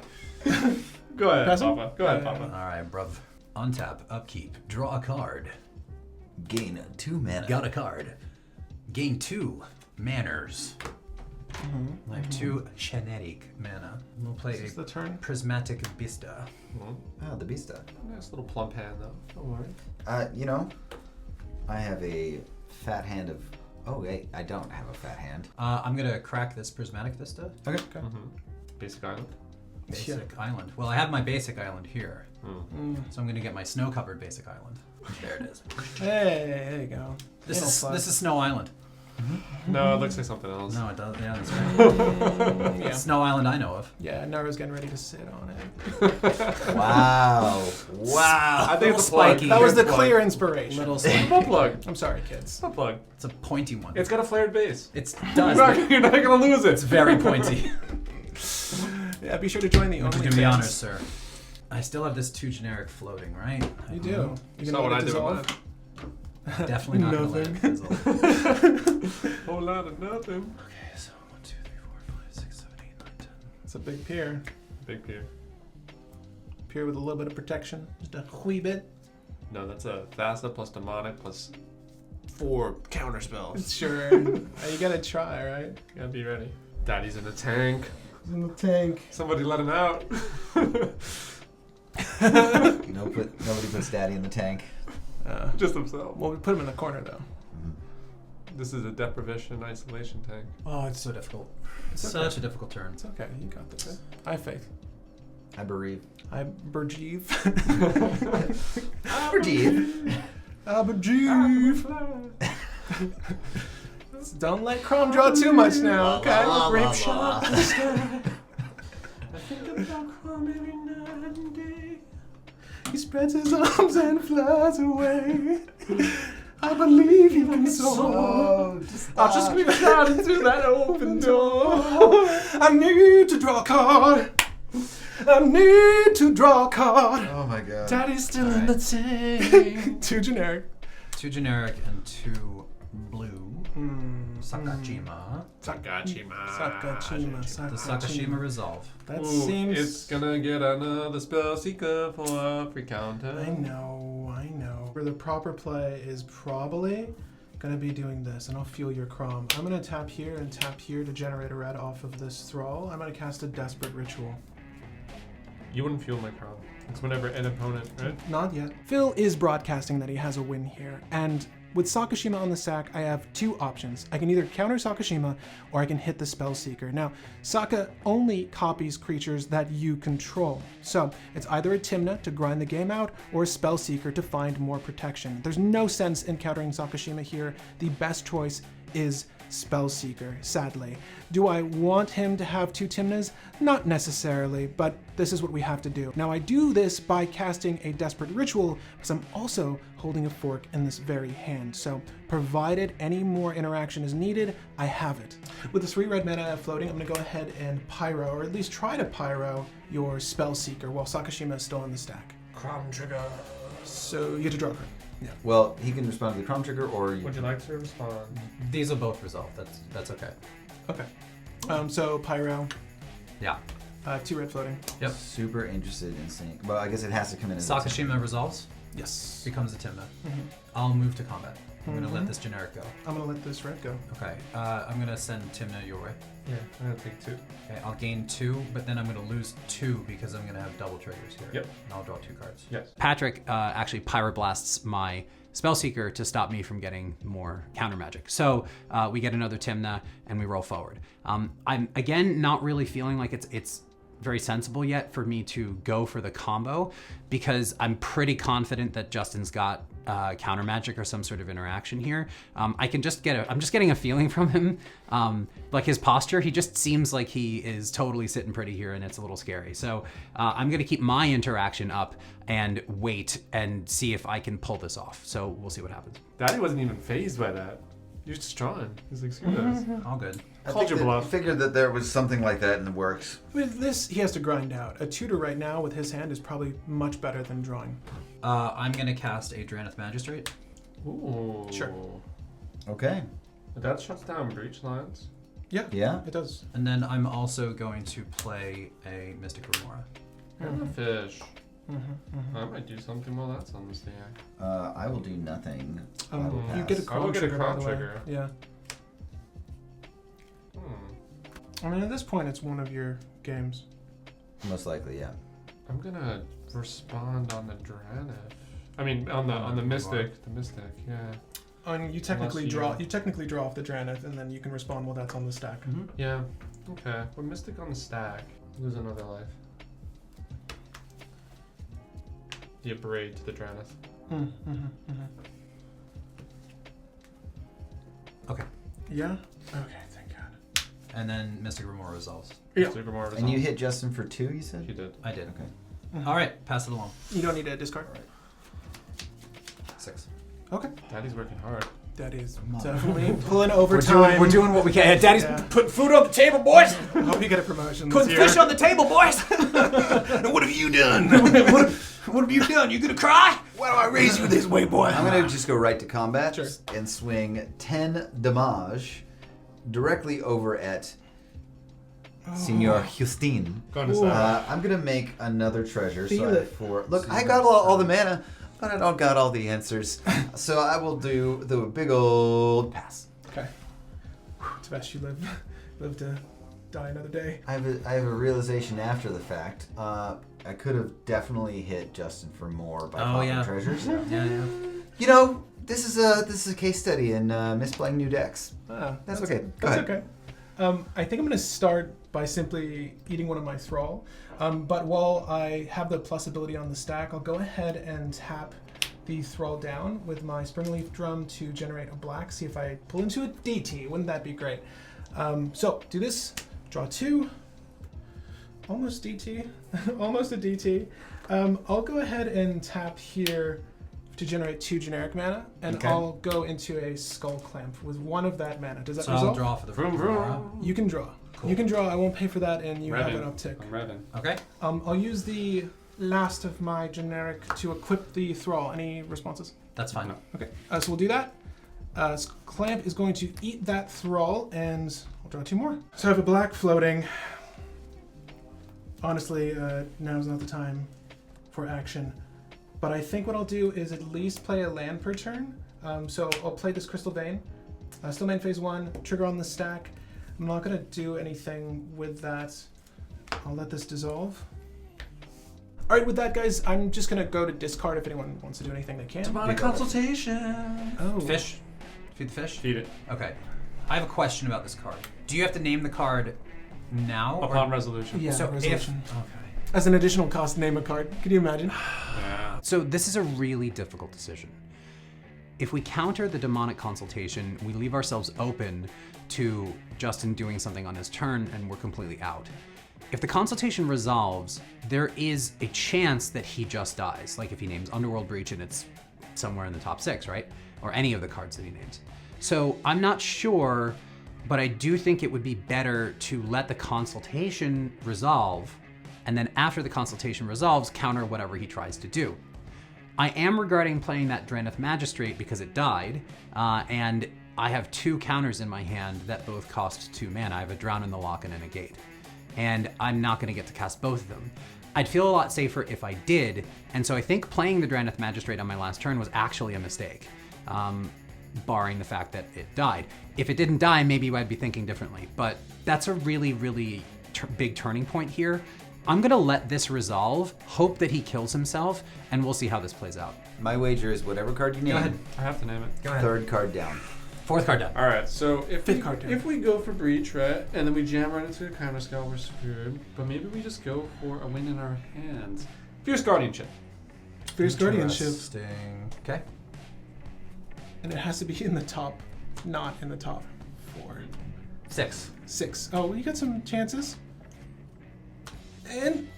Go ahead, Pass him? Papa. Go ahead, Yeah. Papa. All right, bruv. Untap, upkeep, draw a card. Gain 2 mana. Got a card. Gain 2 manners. I have 2 Shenetic mana. We'll play Is this the turn? Prismatic Vista. Oh, the Beasta. Nice little plump hand, though. Don't worry. You know, I have a fat hand of... Oh, wait, I don't have a fat hand. I'm gonna crack this Prismatic Vista. Okay. Basic Island. Basic island. Well, I have my basic island here. So I'm gonna get my snow-covered basic island. There it is. Hey, there you go. This Anal is plug. this is Snow Island. No, it looks like something else. No, it does. Yeah, that's right. Yeah. Snow Island I know of. Yeah, Naru's getting ready to sit on it. Wow. Wow. I think Little it's a plug. spiky. That was the Plug. clear inspiration. Little It's a slight. butt plug. I'm sorry, kids. It's a plug. It's a pointy one. It's got a flared base. It You're does. not, but you're not gonna lose it. It's very pointy. Yeah, be sure to join the Would you only do me honors, sir? I still have this 2 generic floating, right? You do. You So what let I it do with dissolve? mine. Definitely not gonna let it Nothing. fizzle. Whole lot of nothing. Okay, so 1, 2, 3, 4, 5, 6, 7, 8, 9, 10. It's a big pier. Big pier. Pier with a little bit of protection. Just a wee bit. No, that's a Thassa plus Demonic plus 4 counter spells. Sure. You gotta try, right? Gotta be ready. Daddy's in the tank. It's in the tank. Somebody let him out. Nobody puts Daddy in the tank. Just himself. Well, we put him in the corner, though. This is a deprivation isolation tank. Oh, it's so difficult. It's okay. Such a difficult turn. It's okay. You got this. I have faith. I bereave. I Birgi. Bereave. I Birgi. Don't let Chrome draw too much now, okay? Rape shot. I think about Chrome every night and day. He spreads his arms and flies away. I believe you can soar. I'll just be out into that open door. I need to draw a card. I need to draw a card. Oh my god. Daddy's still in the tank. Too generic. 2 generic and 2 blue. Sakashima. Sakashima. The Sakashima resolve. That Ooh, seems... It's gonna get another spell seeker for a free counter. I know. For the proper play is probably gonna be doing this, and I'll feel your Crom. I'm gonna tap here and tap here to generate a red off of this Thrall. I'm gonna cast a Desperate Ritual. You wouldn't feel my crown. It's whenever an opponent, right? Not yet. Phil is broadcasting that he has a win here, and with Sakashima on the sack, I have 2 options. I can either counter Sakashima, or I can hit the Spellseeker. Now, Saka only copies creatures that you control. So, it's either a Tymna to grind the game out, or a Spellseeker to find more protection. There's no sense in countering Sakashima here. The best choice is Spellseeker, sadly. Do I want him to have 2 Tymnas? Not necessarily, but this is what we have to do. Now I do this by casting a Desperate Ritual, because I'm also holding a fork in this very hand. So provided any more interaction is needed, I have it. With the 3 red mana I have floating, I'm gonna go ahead and Pyro, or at least try to Pyro your Spellseeker while Sakashima is still on the stack. Crown trigger. So you get to draw a card. Yeah. Well, he can respond to the Crom Trigger, or you... Would you like to respond? These are both resolve. That's okay. Okay. So Pyro, Yeah. 2 red floating. Yep. Super interested in seeing... Well, I guess it has to come in as... a Sakashima resolves. Yes. Becomes a Tymna. Mhm. I'll move to combat. I'm gonna let this generic go. I'm gonna let this red go. Okay. I'm gonna send Tymna your way. Yeah, I'm gonna take 2. Okay. I'll gain 2, but then I'm gonna lose 2 because I'm gonna have double triggers here. Yep. And I'll draw 2 cards. Yes. Patrick actually pyroblasts my Spellseeker to stop me from getting more counter magic. So we get another Tymna and we roll forward. I'm again not really feeling like it's very sensible yet for me to go for the combo, because I'm pretty confident that Justin's got counter magic or some sort of interaction here. I'm just getting a feeling from him, like his posture. He just seems like he is totally sitting pretty here, and it's a little scary. So I'm gonna keep my interaction up and wait and see if I can pull this off. So we'll see what happens. Daddy wasn't even phased by that. He was just drawing. He's like, screw this. All good. I Called your bluff. figured that there was something like that in the works. With this, he has to grind out. A tutor right now with his hand is probably much better than drawing. I'm gonna cast a Draneth Magistrate. Ooh. Sure. Okay. That shuts down breach lines. Yeah. Yeah. It does. And then I'm also going to play a Mystic Remora. And a fish. I might do something while that's on the stack. I will do nothing. I will You pass. get a I Crom will get a trigger, by Crom the way. trigger. Yeah. I mean, at this point, it's one of your games. Most likely, yeah. I'm gonna respond on the Draneth. I mean, on the Mystic. The Mystic, yeah. And you technically Unless draw. You technically draw off the Draneth, and then you can respond while that's on the stack. Yeah. Okay. With Mystic on the stack, lose another life. The Abrade to the Draneth. Okay. Yeah. Okay. Thank God. And then Mystic Remora resolves. Yeah. Mystic Remora And you hit Justin for 2, you said? He did. I did. Okay. All right, pass it along. You don't need a discard. 6. Okay. Daddy's working hard. That is definitely pulling overtime. We're doing what we can. Daddy's Yeah. putting food on the table, boys. I hope you get a promotion. Putting this year. fish on the table, boys. What have you done? What have you done? You gonna cry? Why do I raise you this way, boy? I'm going to just go right to combat Sure. and swing 10 damage directly over at Senor Justine. Going to stack. I'm going to make another treasure. Feel So I have it. 4. Look, I got all the mana, but I don't got all the answers. So I will do the big old pass. Okay. It's best you live to die another day. I have a realization after the fact. I could have definitely hit Justin for more by popping yeah. treasures. Yeah. You know, this is a case study in misplaying new decks. That's okay. Go That's ahead. okay. I think I'm going to start by simply eating one of my Thrall. But while I have the plus ability on the stack, I'll go ahead and tap the Thrall down with my Springleaf Drum to generate a black. See if I pull into a DT. Wouldn't that be great? So do this. Draw 2. Almost DT. Almost a DT. I'll go ahead and tap here to generate 2 generic mana, and Okay. I'll go into a Skull Clamp with 1 of that mana. Does that So I'll resolve? draw for the Vroom, Remora. vroom. You can draw. Cool. You can draw. I won't pay for that, and you have Revan. an uptick. I'm Revan. Okay. I'll use the last of my generic to equip the thrall. Any responses? That's fine. Okay, so we'll do that. Clamp is going to eat that thrall, and I'll draw 2 more. So I have a black floating. Honestly, now's not the time for action. But I think what I'll do is at least play a land per turn. So I'll play this Crystal Vein. Still main phase 1, trigger on the stack. I'm not going to do anything with that. I'll let this dissolve. All right, with that, guys, I'm just going to go to discard if anyone wants to do anything they can. Demonic consultation. Oh. Fish? Feed the fish? Feed it. Okay. I have a question about this card. Do you have to name the card now? Upon resolution. Yeah, So resolution. Okay. As an additional cost, name a card. Could you imagine? Yeah. So this is a really difficult decision. If we counter the demonic consultation, we leave ourselves open to Justin doing something on his turn and we're completely out. If the consultation resolves, there is a chance that he just dies. Like if he names Underworld Breach and it's somewhere in the top 6, right? Or any of the cards that he names. So I'm not sure, but I do think it would be better to let the consultation resolve, and then after the consultation resolves, counter whatever he tries to do. I am regretting playing that Drannith Magistrate because it died, and I have 2 counters in my hand that both cost 2 mana. I have a Drown in the Lock and a Negate, and I'm not going to get to cast both of them. I'd feel a lot safer if I did, and so I think playing the Drannith Magistrate on my last turn was actually a mistake, barring the fact that it died. If it didn't die, maybe I'd be thinking differently, but that's a really, really big turning point here. I'm gonna let this resolve, hope that he kills himself, and we'll see how this plays out. My wager is whatever card you name, Go ahead. I have to name it. Go ahead. 3rd card down. 4th card down. All right, so if Fifth card down. if we go for breach, right, and then we jam right into a counter spell, we're screwed. But maybe we just go for a win in our hands. Fierce Guardianship. Fierce Guardianship. Interesting. Okay. And it has to be in the top, not in the top 4. 6. 6. Oh, well, you got some chances. And...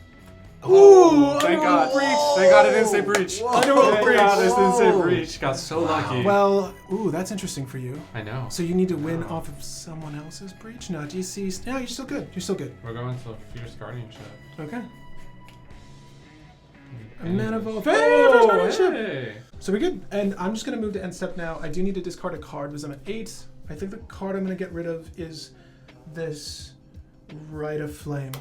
Oh, thank God. Thank God it didn't say breach. Underworld Thank Breach. God it didn't say breach. Got so lucky. Well, that's interesting for you. I know. So you need to win off of someone else's breach? No, DC... No, you're still good. You're still good. We're going to Fierce Guardianship. Okay. A And- mana evolve. Oh, Fierce Guardianship! hey. So we're good. And I'm just going to move to end step now. I do need to discard a card because I'm at 8. I think the card I'm going to get rid of is this Rite of Flame.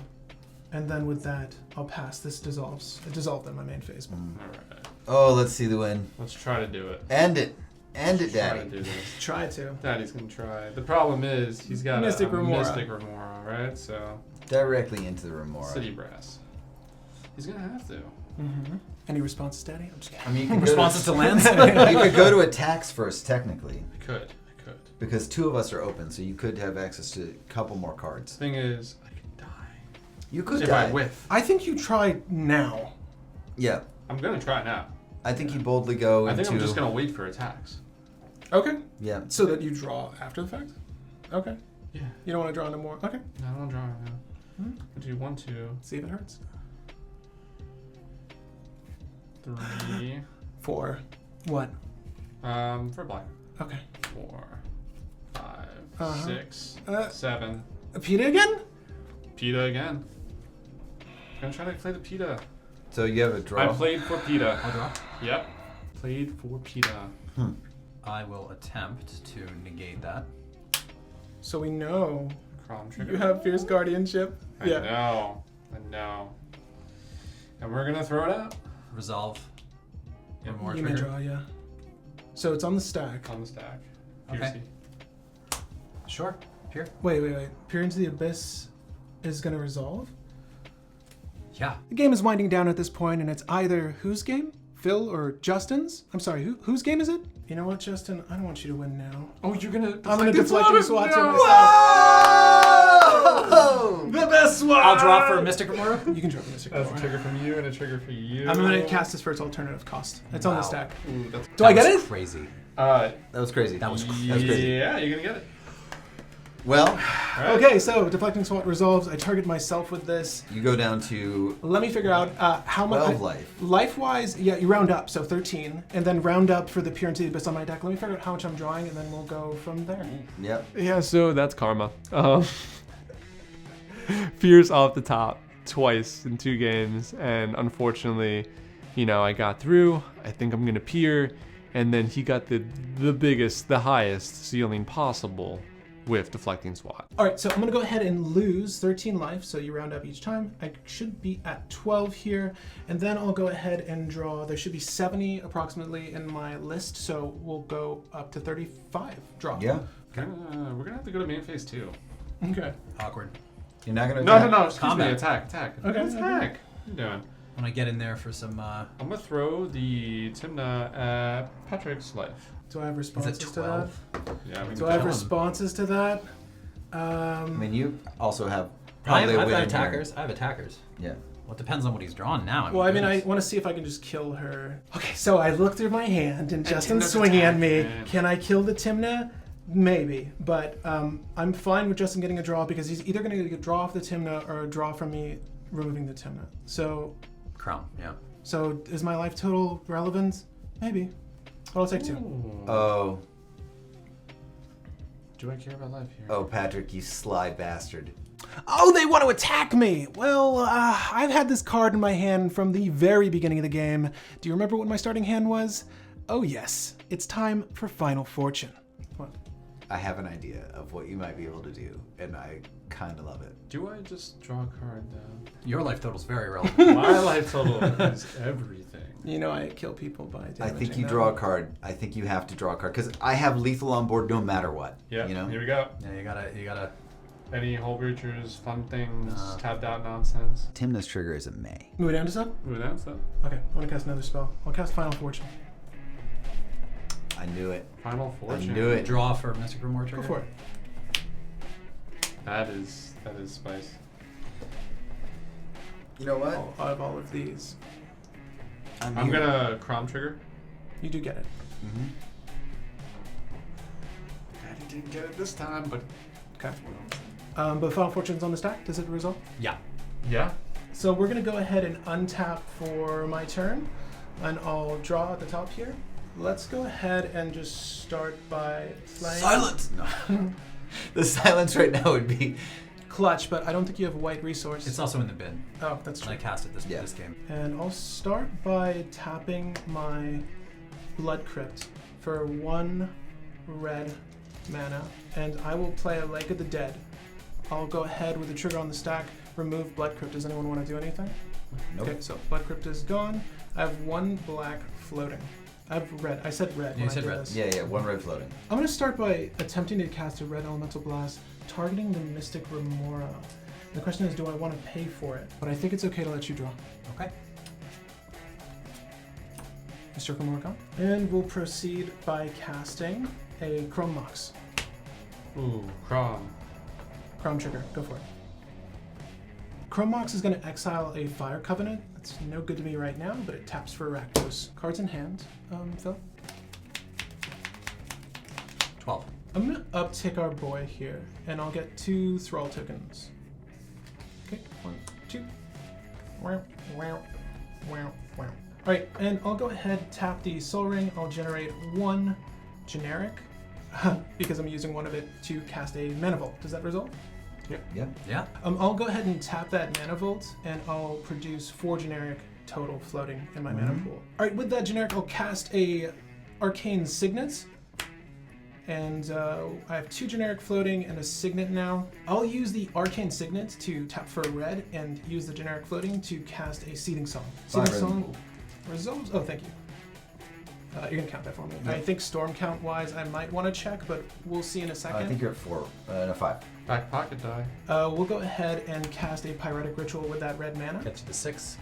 And then with that, I'll pass. This dissolves. It dissolved in my main phase. All right. Oh, let's see the win. Let's try to do it. End it. End it, Try to Daddy. do this. Try to. Daddy's gonna try. The problem is he's got Mystic a Remora. Mystic Remora, right? So Directly into the Remora. City Brass. He's gonna have to. Mm-hmm. Any responses, Daddy? I'm just kidding. I mean, you could Responses to lands? you could go to attacks first, technically, I could. because 2 of us are open, so you could have access to a couple more cards. Thing is, I could die. You could If die. I whiff. I think you try now. Yeah, I'm gonna try now. I think you boldly go I into. think I'm just gonna wait for attacks. Okay. Yeah. So that you draw after the fact? Okay. Yeah. You don't want to draw no more? Okay. No, I don't draw right now. Hmm. I do 1, 2, See if it hurts. 3. 4. What? For black. Okay. 4, 5, Uh-huh. 6, Uh, 7. PETA again? PETA again. I'm gonna try to play the PETA. So you have a draw. I played for PETA. I'll draw. Yep. Played for PETA. I will attempt to negate that. So we know Crom trigger. you have Fierce Guardianship. I know. And we're gonna throw it out Resolve. One more You may trigger. draw, yeah. So it's on the stack. on the stack. Okay. Fiercey. Sure. Here. Wait. Peer into the Abyss is going to resolve? Yeah. The game is winding down at this point, and it's either whose game? Phil or Justin's? I'm sorry, whose game is it? You know what, Justin? I don't want you to win now. Oh, you're gonna. I'm going to deflect your swats on myself. Whoa! The best one. I'll draw for Mystic Remora. You can draw for Mystic That's a Remora. trigger from you and a trigger for you. I'm going to cast this for its alternative cost. It's on the Wow. stack. Ooh, that's. Do I get it? Crazy. That was crazy. That was crazy. Yeah, you're gonna get it. Well, All right. Okay, so deflecting SWAT resolves. I target myself with this. you go down to Let me figure out how much. 12 life. Life-wise, yeah, you round up, so 13, and then round up for the Pure into the Abyss on my deck. Let me figure out how much I'm drawing, and then we'll go from there. Yep. Yeah, so that's karma. Fears off the top twice in 2 games, and unfortunately, I got through. I think I'm gonna peer, and then he got the highest ceiling possible with deflecting SWAT. All right, so I'm gonna go ahead and lose 13 life, so you round up each time. I should be at 12 here, and then I'll go ahead and draw. There should be 70 approximately in my list, so we'll go up to 35 draw. Yeah. We're gonna have to go to main phase 2. Okay. Awkward. You're not gonna. No. Excuse me. Combat. Attack. Okay. Attack. What are you doing? When I get in there for some, I'm gonna throw the Tymna at Patrick's life. Do I have is responses it to that? 12? Yeah. Do I have Kill him. responses to that? I mean, you also have I probably a have win in attackers. I have attackers. here. Yeah. Well, it depends on what he's drawn now. Well, I mean, I goodness. want to see if I can just kill her. Okay, so I look through my hand, and Justin's Tymna's swinging at me. attacking. Can I kill the Tymna? Maybe, but I'm fine with Justin getting a draw because he's either going to get a draw off the Tymna or a draw from me removing the Tymna. So Crown, yeah. is my life total relevant? Maybe. But I'll take 2. Oh. Do I care about life here? Oh, Patrick, you sly bastard. Oh, they want to attack me! Well, I've had this card in my hand from the very beginning of the game. Do you remember what my starting hand was? Oh yes, it's time for Final Fortune. What? I have an idea of what you might be able to do, and I kind of love it. Do I just draw a card now? Your life total's very relevant. My life total is everything. You know I kill people by damaging I think you them. draw a card. I think you have to draw a card because I have lethal on board no matter what. Yeah. You know. Here we go. Yeah, you gotta. Any hole breachers, fun things, tapped out nonsense. Tymna's trigger is a May. Move it down to sub? Move that stuff. Okay, I'm gonna cast another spell. I'll cast Final Fortune. I knew it. Final Fortune. I knew it. Draw for Mystic Grimoire trigger. Go for it. That is spice. You know what? Out of all of these, I'm here. gonna Crom trigger. you do get it. Mm-hmm. I didn't get it this time, but Okay. But Final Fortune's on the stack. Does it resolve? Yeah. yeah. So we're gonna go ahead and untap for my turn, and I'll draw at the top here. Let's go ahead and just start by playing Silence. No. The silence right now would be. Clutch, but I don't think you have a white resource. It's also in the bin. Oh, that's When true. I cast it Yeah. this game. And I'll start by tapping my Blood Crypt for 1 red mana, and I will play a Lake of the Dead. I'll go ahead with the trigger on the stack, remove Blood Crypt. Does anyone want to do anything? Nope. Okay, so Blood Crypt is gone. I have 1 black floating. I have red. I said red. You when said I did red. this. Yeah, 1 red floating. I'm going to start by attempting to cast a red elemental blast, targeting the Mystic Remora. The question is, do I want to pay for it? But I think it's okay to let you draw. Okay. Mr. Remora. And we'll proceed by casting a Chrome Mox. Ooh, Crom. Chrome trigger. Go for it. Chrome Mox is going to exile a Fire Covenant. That's no good to me right now, but it taps for Rakdos. Cards in hand. Phil? 12. I'm going to uptick our boy here, and I'll get 2 Thrall tokens. Okay, 1, 2. Wow, wow, wow, wow. Alright, and I'll go ahead, tap the Soul Ring. I'll generate 1 generic, because I'm using 1 of it to cast a Mana Vault. Does that resolve? Yeah. Yeah. I'll go ahead and tap that Mana Vault, and I'll produce 4 generic total floating in my mana pool. Alright, with that generic, I'll cast a Arcane Signet. And I have 2 generic floating and a Signet now. I'll use the Arcane Signet to tap for a red and use the generic floating to cast a Seething Song. Seething Fire Song resolves. Oh, thank you. You're gonna count that for me. Yeah. I think storm count wise, I might want to check, but we'll see in a second. I think you're at 4. No, 5. Back pocket die. We'll go ahead and cast a Pyretic Ritual with that red mana. Gets you to 6.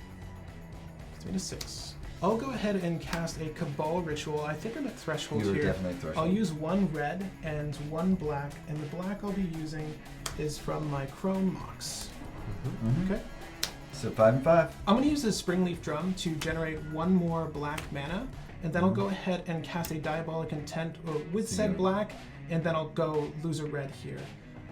3 to 6. I'll go ahead and cast a Cabal Ritual. I think I'm at threshold You were here. definitely at threshold. I'll use 1 red and 1 black, and the black I'll be using is from my Chrome Mox. Mhm. Okay. So 5 and 5. I'm going to use the Springleaf Drum to generate 1 more black mana, and then I'll go ahead and cast a Diabolic Intent with said you- black, and then I'll go lose a red here.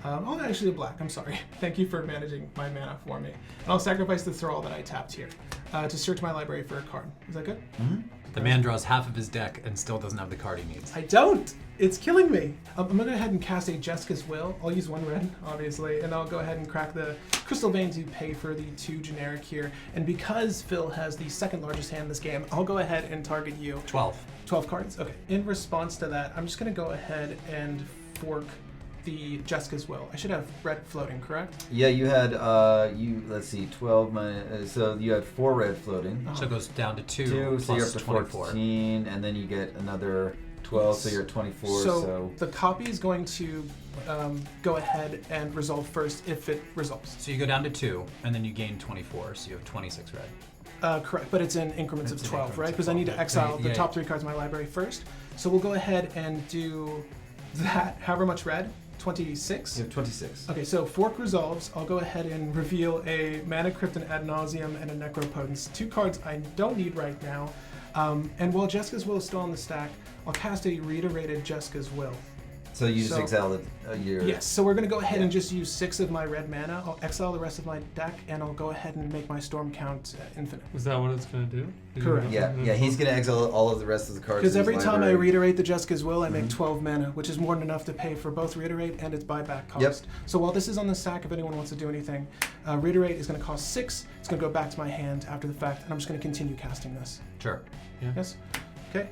Oh, actually a black, I'm sorry. Thank you for managing my mana for me. And I'll sacrifice the Thrall that I tapped here to search my library for a card. Is that good? Mm-hmm. The man draws half of his deck and still doesn't have the card he needs. I don't. It's killing me. I'm going to go ahead and cast a Jessica's Will. I'll use 1 red, obviously, and I'll go ahead and crack the Crystal Vein to pay for the 2 generic here. And because Phil has the second largest hand in this game, I'll go ahead and target you. 12. 12 cards? Okay. In response to that, I'm just going to go ahead and fork the Jessica's Will. I should have red floating, correct? Yeah, you had, let's see, 12 minus, so you had 4 red floating. So it goes down to 2 2, so you're up plus to 24. 14, and then you get another 12, so you're at 24, So the copy is going to go ahead and resolve first if it resolves. So you go down to 2, and then you gain 24, so you have 26 red. Correct, but it's in increments It's of in 12, increments right? of Because I need to 12. exile the Yeah. top 3 cards of my library first. So we'll go ahead and do that. However much red? 26? you have 26. Okay, so fork resolves. I'll go ahead and reveal a Mana Crypt and Ad Nauseam and a Necropotence. 2 cards I don't need right now. And while Jessica's Will is still on the stack, I'll cast a reiterated Jessica's Will. So you just So- exiled your... Yes, so we're going to go ahead and Yeah. just use 6 of my red mana. I'll exile the rest of my deck, and I'll go ahead and make my storm count infinite. Is that what it's gonna do? Correct. Yeah, he's going to exile all of the rest of the cards. Because in his every time I library. reiterate the Jessica's Will, I Mm-hmm. make 12 mana, which is more than enough to pay for both reiterate and its buyback cost. Yep. So while this is on the stack, if anyone wants to do anything, reiterate is going to cost 6. It's going to go back to my hand after the fact, and I'm just going to continue casting this. Sure. Yes? Okay.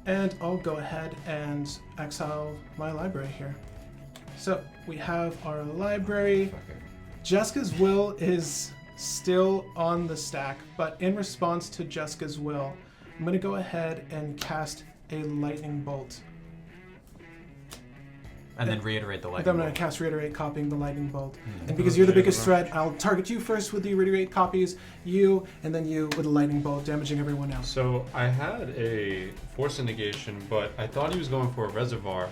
And I'll go ahead and exile my library here. So we have our library. Jessica's Will is still on the stack, but in response to Jessica's Will, I'm going to go ahead and cast a lightning bolt. And then reiterate the I'm lightning going bolt. to cast reiterate, copying the lightning bolt. And because you're the biggest threat, I'll target you first with the reiterate copies, you, and then you with a lightning bolt, damaging everyone else. So I had a force negation, but I thought he was going for a reservoir.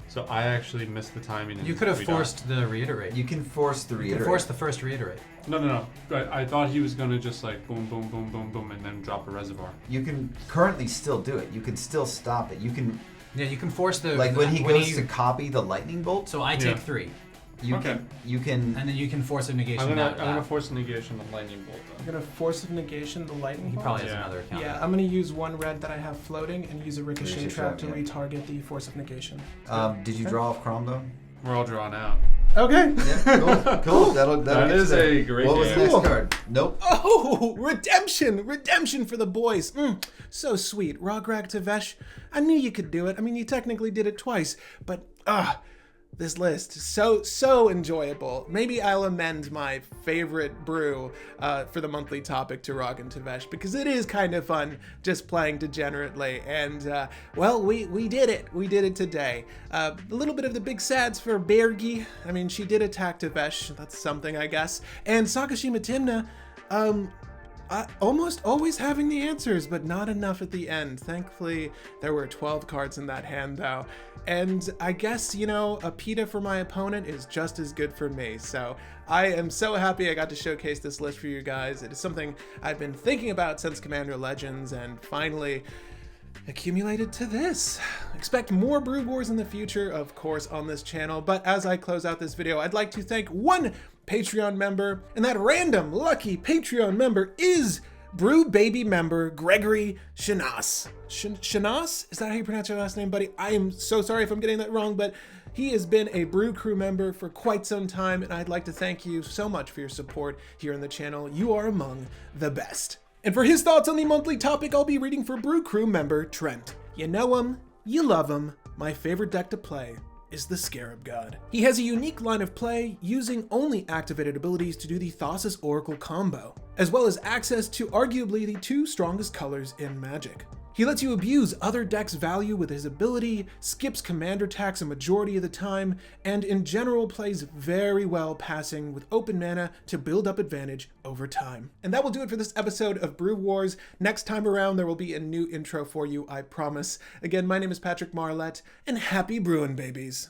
So I actually missed the timing. and You could have we died. forced the reiterate. You can force the You reiterate. could force the first reiterate. No. But I thought he was gonna just like boom, boom, boom, boom, boom, and then drop a reservoir. You can currently still do it. You can still stop it. You can, Yeah, you can force the... like when he goes to copy the lightning bolt, So I take Yeah. 3, Okay. you can, and then you can force a negation I'm out of gonna that. force negation the lightning bolt. I'm going to force of negation the lightning He bolt. probably has Yeah. another account. Yeah, I'm going to use 1 red that I have floating and use a ricochet Ricochet trap trap, to yeah. retarget the force of negation. did you draw off Chrome though? We're all drawn out. Okay. Yeah, cool. That'll That get you is there. a great What was the game. next card? Nope. Oh, redemption for the boys. So sweet. Rograkh Tevesh, I knew you could do it. I mean, you technically did it twice, but this list is so enjoyable. Maybe I'll amend my favorite brew for the monthly topic to Rograkh Tevesh because it is kind of fun just playing degenerately. And well, we did it. We did it today. A little bit of the big sads for Birgi. I mean, she did attack Tevesh. That's something, I guess. And Sakashima Tymna. Almost always having the answers, but not enough at the end. Thankfully, there were 12 cards in that hand, though. And I guess, a PETA for my opponent is just as good for me. So I am so happy I got to showcase this list for you guys. It is something I've been thinking about since Commander Legends, and finally accumulated to this. Expect more Brew Wars in the future, of course, on this channel. But as I close out this video, I'd like to thank one Patreon member, and that random lucky Patreon member is Brew Baby member Gregory Shanas. Shanas? Is that how you pronounce your last name, buddy? I am so sorry if I'm getting that wrong, but he has been a Brew Crew member for quite some time, and I'd like to thank you so much for your support here on the channel. You are among the best. And for his thoughts on the monthly topic, I'll be reading for Brew Crew member Trent. You know him, you love him. My favorite deck to play is the Scarab God. He has a unique line of play, using only activated abilities to do the Thassa's Oracle combo, as well as access to arguably the 2 strongest colors in Magic. He lets you abuse other decks' value with his ability, skips commander attacks a majority of the time, and in general plays very well passing with open mana to build up advantage over time. And that will do it for this episode of Brew Wars. Next time around, there will be a new intro for you, I promise. Again, my name is Patrick Marlette, and happy brewing, babies.